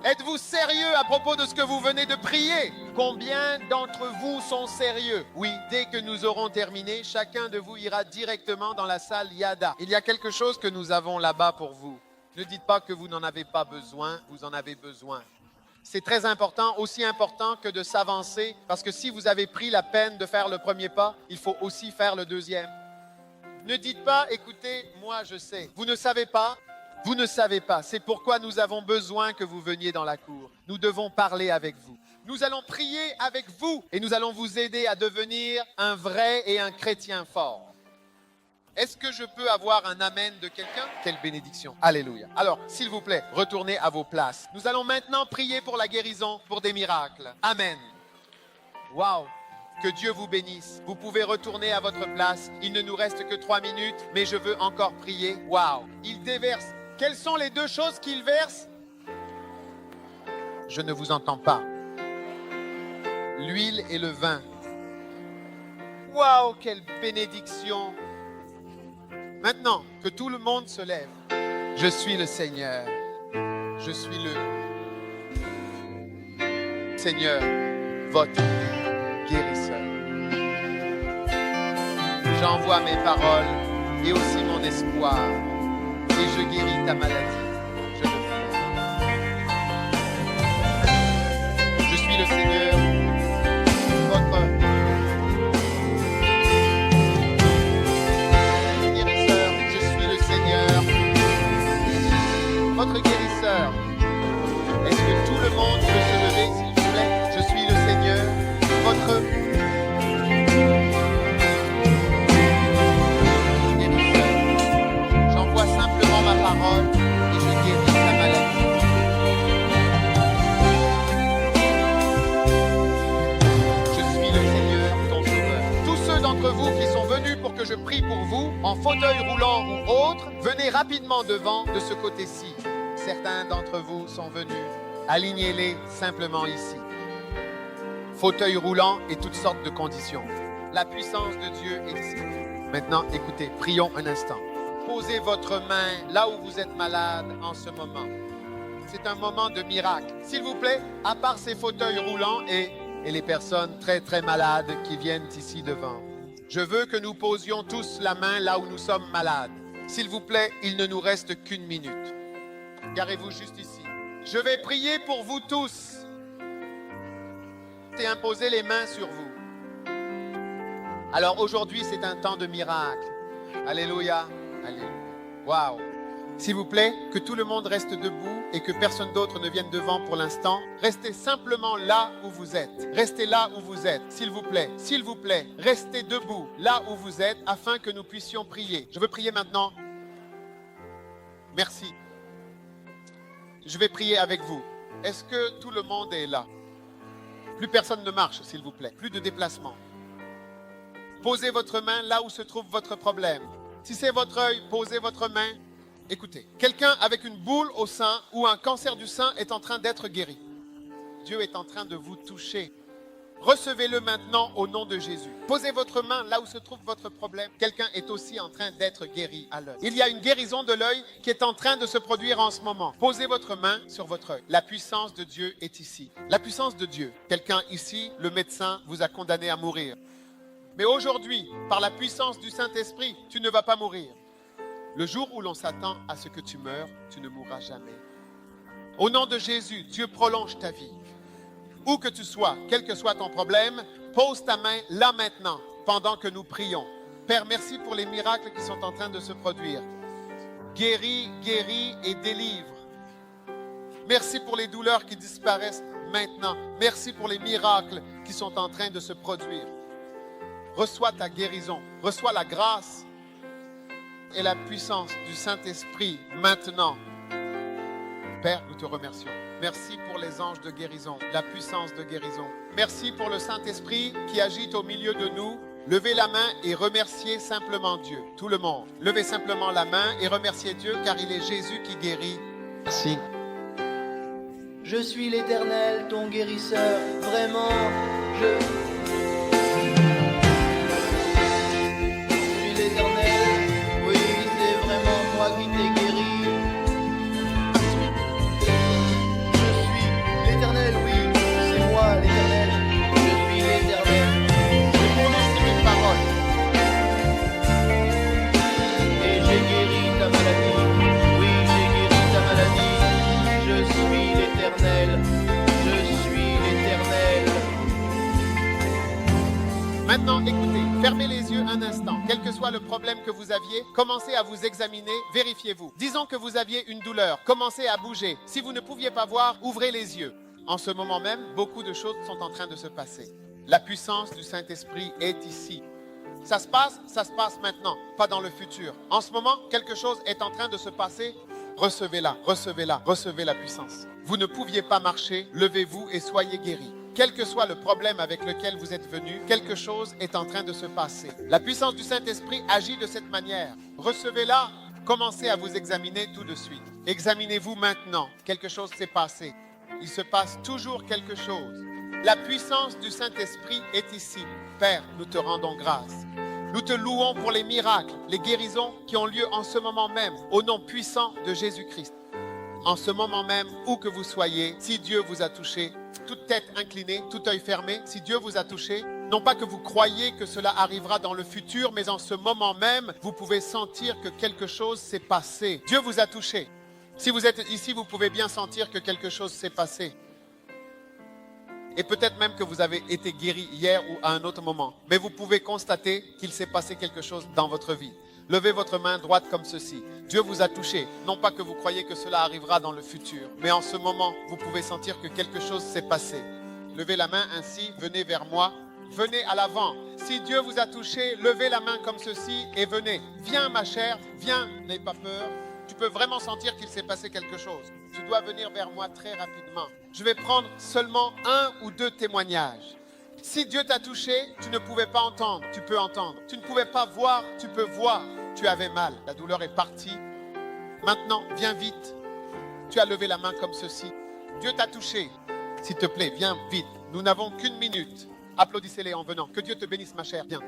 Êtes-vous sérieux à propos de ce que vous venez de prier? Combien d'entre vous sont sérieux? Oui, dès que nous aurons terminé, chacun de vous ira directement dans la salle Yada. Il y a quelque chose que nous avons là-bas pour vous. Ne dites pas que vous n'en avez pas besoin, vous en avez besoin. C'est très important, aussi important que de s'avancer, parce que si vous avez pris la peine de faire le premier pas, il faut aussi faire le deuxième. Ne dites pas, écoutez, moi je sais. Vous ne savez pas. Vous ne savez pas, c'est pourquoi nous avons besoin que vous veniez dans la cour. Nous devons parler avec vous. Nous allons prier avec vous et nous allons vous aider à devenir un vrai et un chrétien fort. Est-ce que je peux avoir un amen de quelqu'un? Quelle bénédiction. Alléluia. Alors, s'il vous plaît, retournez à vos places. Nous allons maintenant prier pour la guérison, pour des miracles. Amen. Waouh. Que Dieu vous bénisse. Vous pouvez retourner à votre place. Il ne nous reste que 3 minutes, mais je veux encore prier. Waouh. Il déverse. Quelles sont les 2 choses qu'il verse? Je ne vous entends pas. L'huile et le vin. Waouh, quelle bénédiction. Maintenant, que tout le monde se lève. Je suis le Seigneur. Je suis le Seigneur, votre guérisseur. J'envoie mes paroles et aussi mon espoir. Et je guéris ta maladie. Je le fais. Je suis le Seigneur, votre guérisseur. Je suis le Seigneur, votre guérisseur. Est-ce que tout le monde peut se lever, s'il vous plaît? Je suis le Seigneur, qui sont venus pour que je prie pour vous, en fauteuil roulant ou autre, venez rapidement devant de ce côté-ci. Certains d'entre vous sont venus. Alignez-les simplement ici. Fauteuil roulant et toutes sortes de conditions. La puissance de Dieu est ici. Maintenant, écoutez, prions un instant. Posez votre main là où vous êtes malade en ce moment. C'est un moment de miracle. S'il vous plaît, à part ces fauteuils roulants et les personnes très très malades qui viennent ici devant, je veux que nous posions tous la main là où nous sommes malades. S'il vous plaît, il ne nous reste qu'une minute. Garez-vous juste ici. Je vais prier pour vous tous et imposer les mains sur vous. Alors aujourd'hui, c'est un temps de miracle. Alléluia. Alléluia. Waouh. S'il vous plaît, que tout le monde reste debout et que personne d'autre ne vienne devant pour l'instant. Restez simplement là où vous êtes. Restez là où vous êtes, s'il vous plaît. S'il vous plaît, restez debout là où vous êtes afin que nous puissions prier. Je veux prier maintenant. Merci. Je vais prier avec vous. Est-ce que tout le monde est là? Plus personne ne marche, s'il vous plaît. Plus de déplacement. Posez votre main là où se trouve votre problème. Si c'est votre œil, posez votre main. Écoutez, quelqu'un avec une boule au sein ou un cancer du sein est en train d'être guéri. Dieu est en train de vous toucher. Recevez-le maintenant au nom de Jésus. Posez votre main là où se trouve votre problème. Quelqu'un est aussi en train d'être guéri à l'œil. Il y a une guérison de l'œil qui est en train de se produire en ce moment. Posez votre main sur votre œil. La puissance de Dieu est ici. La puissance de Dieu. Quelqu'un ici, le médecin, vous a condamné à mourir. Mais aujourd'hui, par la puissance du Saint-Esprit, tu ne vas pas mourir. Le jour où l'on s'attend à ce que tu meurs, tu ne mourras jamais. Au nom de Jésus, Dieu prolonge ta vie. Où que tu sois, quel que soit ton problème, pose ta main là maintenant, pendant que nous prions. Père, merci pour les miracles qui sont en train de se produire. Guéris, guéris et délivre. Merci pour les douleurs qui disparaissent maintenant. Merci pour les miracles qui sont en train de se produire. Reçois ta guérison, reçois la grâce et la puissance du Saint-Esprit maintenant. Père, nous te remercions. Merci pour les anges de guérison, la puissance de guérison. Merci pour le Saint-Esprit qui agite au milieu de nous. Levez la main et remerciez simplement Dieu. Tout le monde, levez simplement la main et remerciez Dieu car il est Jésus qui guérit. Merci. Je suis l'Éternel, ton guérisseur. Vraiment, je suis l'Éternel. Oui, c'est vraiment moi qui t'ai guéri. L'Éternel, oui, c'est moi l'Éternel, je suis l'Éternel. Je prononce mes paroles. Et j'ai guéri ta maladie, oui, j'ai guéri ta maladie. Je suis l'Éternel, je suis l'Éternel. Maintenant, écoutez, fermez les yeux un instant. Quel que soit le problème que vous aviez, commencez à vous examiner, vérifiez-vous. Disons que vous aviez une douleur, commencez à bouger. Si vous ne pouviez pas voir, ouvrez les yeux. En ce moment même, beaucoup de choses sont en train de se passer. La puissance du Saint-Esprit est ici. Ça se passe maintenant, pas dans le futur. En ce moment, quelque chose est en train de se passer. Recevez-la, recevez-la, recevez la puissance. Vous ne pouviez pas marcher, levez-vous et soyez guéris. Quel que soit le problème avec lequel vous êtes venu, quelque chose est en train de se passer. La puissance du Saint-Esprit agit de cette manière. Recevez-la, commencez à vous examiner tout de suite. Examinez-vous maintenant, quelque chose s'est passé. Il se passe toujours quelque chose. La puissance du Saint-Esprit est ici. Père, nous te rendons grâce. Nous te louons pour les miracles, les guérisons qui ont lieu en ce moment même, au nom puissant de Jésus-Christ. En ce moment même, où que vous soyez, si Dieu vous a touché, toute tête inclinée, tout œil fermé, si Dieu vous a touché, non pas que vous croyez que cela arrivera dans le futur, mais en ce moment même, vous pouvez sentir que quelque chose s'est passé. Dieu vous a touché. Si vous êtes ici, vous pouvez bien sentir que quelque chose s'est passé. Et peut-être même que vous avez été guéri hier ou à un autre moment. Mais vous pouvez constater qu'il s'est passé quelque chose dans votre vie. Levez votre main droite comme ceci. Dieu vous a touché. Non pas que vous croyez que cela arrivera dans le futur. Mais en ce moment, vous pouvez sentir que quelque chose s'est passé. Levez la main ainsi, venez vers moi. Venez à l'avant. Si Dieu vous a touché, levez la main comme ceci et venez. Viens ma chère, viens, n'aie pas peur. Tu peux vraiment sentir qu'il s'est passé quelque chose. Tu dois venir vers moi très rapidement. Je vais prendre seulement 1 ou 2 témoignages. Si Dieu t'a touché, tu ne pouvais pas entendre, tu peux entendre. Tu ne pouvais pas voir, tu peux voir. Tu avais mal, la douleur est partie. Maintenant, viens vite. Tu as levé la main comme ceci. Dieu t'a touché. S'il te plaît, viens vite. Nous n'avons qu'une minute. Applaudissez-les en venant. Que Dieu te bénisse, ma chère. Viens.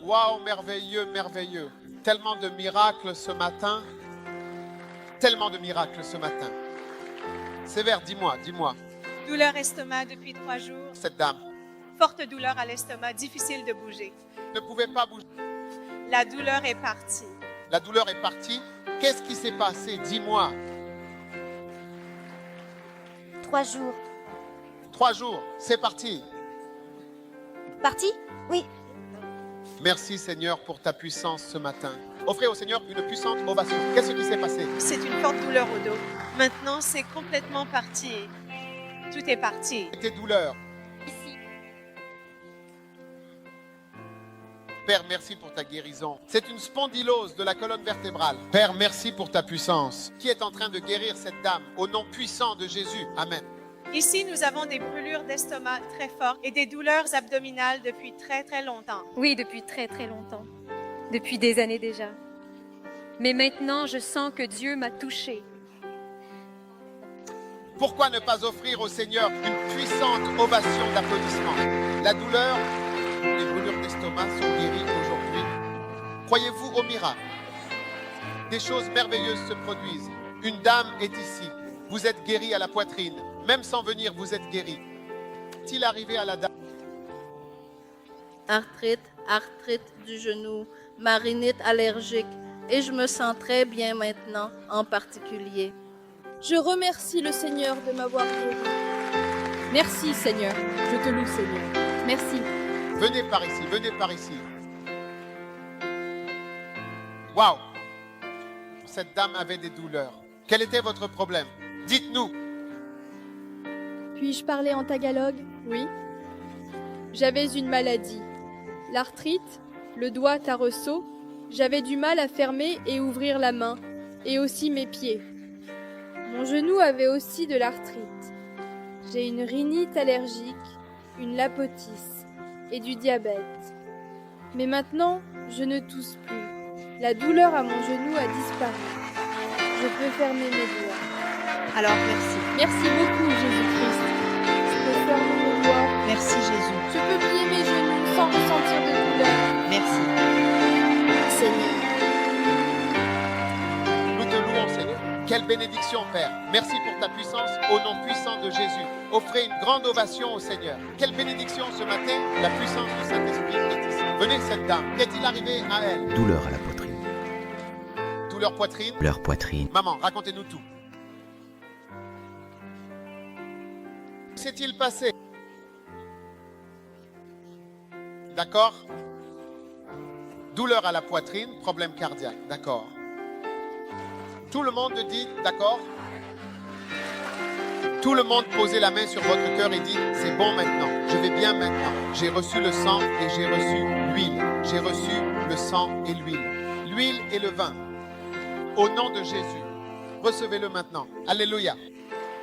Waouh, merveilleux, merveilleux. Tellement de miracles ce matin. Tellement de miracles ce matin. Sévère, dis-moi. Douleur estomac depuis 3 jours. Cette dame Forte douleur à l'estomac, difficile de bouger. ne pouvait pas bouger. La douleur est partie. La douleur est partie. Qu'est-ce qui s'est passé? Dis-moi. 3 jours. 3 jours, c'est parti. Parti? Oui. Merci Seigneur pour ta puissance ce matin. Offrez au Seigneur une puissante ovation. Qu'est-ce qui s'est passé? C'est une forte douleur au dos. Maintenant, c'est complètement parti. Tout est parti. Tes douleurs. Ici. Père, merci pour ta guérison. C'est une spondylose de la colonne vertébrale. Père, merci pour ta puissance qui est en train de guérir cette dame au nom puissant de Jésus. Amen. Ici, nous avons des brûlures d'estomac très fortes et des douleurs abdominales depuis très très longtemps. Oui, depuis très très longtemps. Depuis des années déjà. Mais maintenant, je sens que Dieu m'a touchée. Pourquoi ne pas offrir au Seigneur une puissante ovation d'applaudissement? La douleur, les brûlures d'estomac sont guéries aujourd'hui. Croyez-vous au miracle? Des choses merveilleuses se produisent. Une dame est ici. Vous êtes guéri à la poitrine. Même sans venir, vous êtes guéri. Est-il arrivé à la dame? Arthrite du genou, marinite allergique, et je me sens très bien maintenant en particulier. Je remercie le Seigneur de m'avoir guéri. Merci Seigneur, je te loue Seigneur. Merci. Venez par ici, venez par ici. Waouh! Cette dame avait des douleurs. Quel était votre problème? Dites-nous. Puis-je parler en tagalog? Oui. J'avais une maladie. L'arthrite, le doigt taresso, j'avais du mal à fermer et ouvrir la main, et aussi mes pieds. Mon genou avait aussi de l'arthrite. J'ai une rhinite allergique, une lapotis et du diabète. Mais maintenant, je ne tousse plus. La douleur à mon genou a disparu. Je peux fermer mes doigts. Alors, merci. Merci beaucoup, Jésus-Christ. Je peux fermer mes doigts. Merci Jésus. Je peux plier mes genoux sans ressentir de douleur. Merci. Seigneur. Nous te louons, Seigneur. Quelle bénédiction, Père. Merci pour ta puissance au nom puissant de Jésus. Offrez une grande ovation au Seigneur. Quelle bénédiction ce matin. La puissance du Saint-Esprit est ici. Venez, cette dame. Qu'est-il arrivé à elle? Douleur à la poitrine. Douleur poitrine. Leur poitrine. Maman, racontez-nous tout. Que s'est-il passé? D'accord? Douleur à la poitrine, problème cardiaque. D'accord. Tout le monde dit d'accord? Tout le monde posez la main sur votre cœur et dit c'est bon maintenant, je vais bien maintenant. J'ai reçu le sang et j'ai reçu l'huile. J'ai reçu le sang et l'huile. L'huile et le vin. Au nom de Jésus, recevez-le maintenant. Alléluia.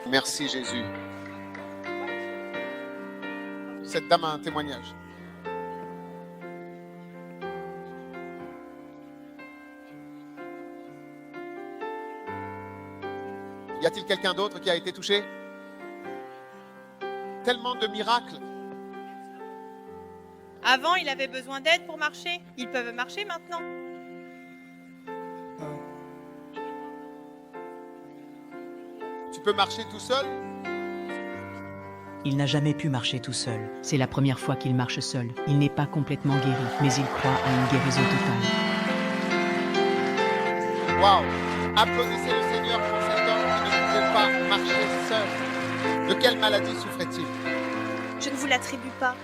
Merci Jésus. Cette dame a un témoignage. Y a-t-il quelqu'un d'autre qui a été touché? Tellement de miracles. Avant, il avait besoin d'aide pour marcher. Ils peuvent marcher maintenant. Tu peux marcher tout seul? Il n'a jamais pu marcher tout seul. C'est la première fois qu'il marche seul. Il n'est pas complètement guéri, mais il croit à une guérison totale. Waouh! Applaudissez le Seigneur pour cet homme qui ne pouvait pas marcher seul. De quelle maladie souffrait-il? Je ne vous l'attribue pas.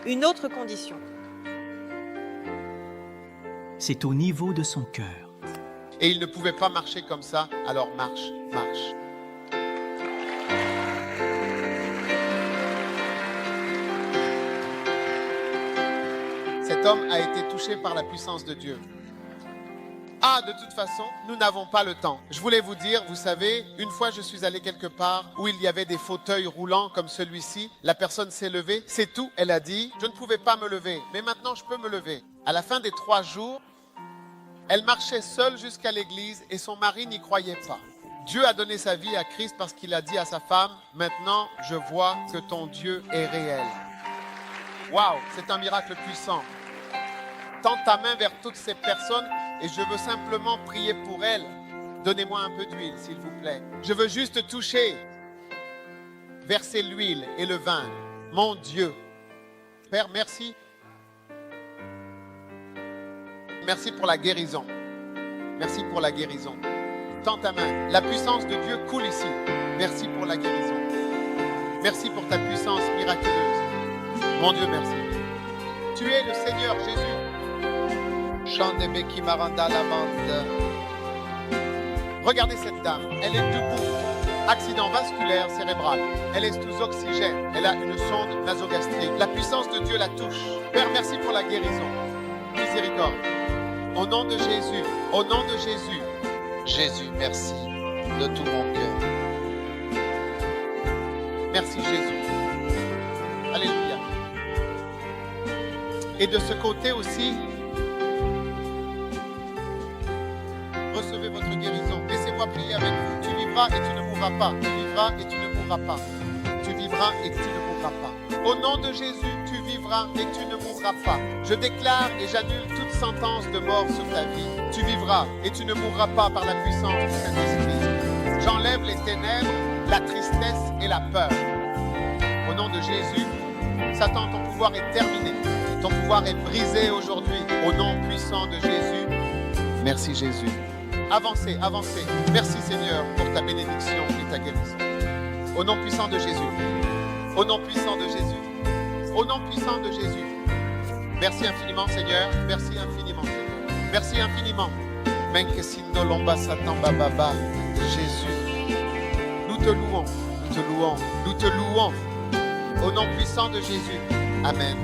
Une autre condition. C'est au niveau de son cœur. Et il ne pouvait pas marcher comme ça, alors marche, marche. Cet homme a été touché par la puissance de Dieu. Ah, de toute façon, nous n'avons pas le temps. Je voulais vous dire, vous savez, une fois je suis allé quelque part où il y avait des fauteuils roulants comme celui-ci. La personne s'est levée, c'est tout. Elle a dit, je ne pouvais pas me lever, mais maintenant je peux me lever. À la fin des 3 jours, elle marchait seule jusqu'à l'église et son mari n'y croyait pas. Dieu a donné sa vie à Christ parce qu'il a dit à sa femme, maintenant je vois que ton Dieu est réel. Waouh, c'est un miracle puissant. Tends ta main vers toutes ces personnes et je veux simplement prier pour elles. Donnez-moi un peu d'huile, s'il vous plaît. Je veux juste toucher, verser l'huile et le vin. Mon Dieu. Père, merci. Merci pour la guérison. Merci pour la guérison. Tends ta main. La puissance de Dieu coule ici. Merci pour la guérison. Merci pour ta puissance miraculeuse. Mon Dieu, merci. Tu es le Seigneur Jésus. Regardez cette dame, elle est debout, accident vasculaire cérébral, elle est sous oxygène, elle a une sonde nasogastrique. La puissance de Dieu la touche. Père, merci pour la guérison. Miséricorde. Au nom de Jésus, au nom de Jésus. Jésus, merci de tout mon cœur. Merci Jésus. Alléluia. Et de ce côté aussi, recevez votre guérison. Laissez-moi prier avec vous. Tu vivras et tu ne mourras pas. Tu vivras et tu ne mourras pas. Tu vivras et tu ne mourras pas. Au nom de Jésus, tu vivras et tu ne mourras pas. Je déclare et j'annule toute sentence de mort sur ta vie. Tu vivras et tu ne mourras pas par la puissance du Saint-Esprit. J'enlève les ténèbres, la tristesse et la peur. Au nom de Jésus, Satan, ton pouvoir est terminé. Ton pouvoir est brisé aujourd'hui. Au nom puissant de Jésus. Merci Jésus. Avancez, avancez. Merci Seigneur pour ta bénédiction et ta guérison. Au nom puissant de Jésus. Au nom puissant de Jésus. Au nom puissant de Jésus. Merci infiniment Seigneur. Merci infiniment Seigneur. Merci infiniment. Menkesindo lomba satamba baba. Jésus. Nous te louons. Nous te louons. Nous te louons. Au nom puissant de Jésus. Amen.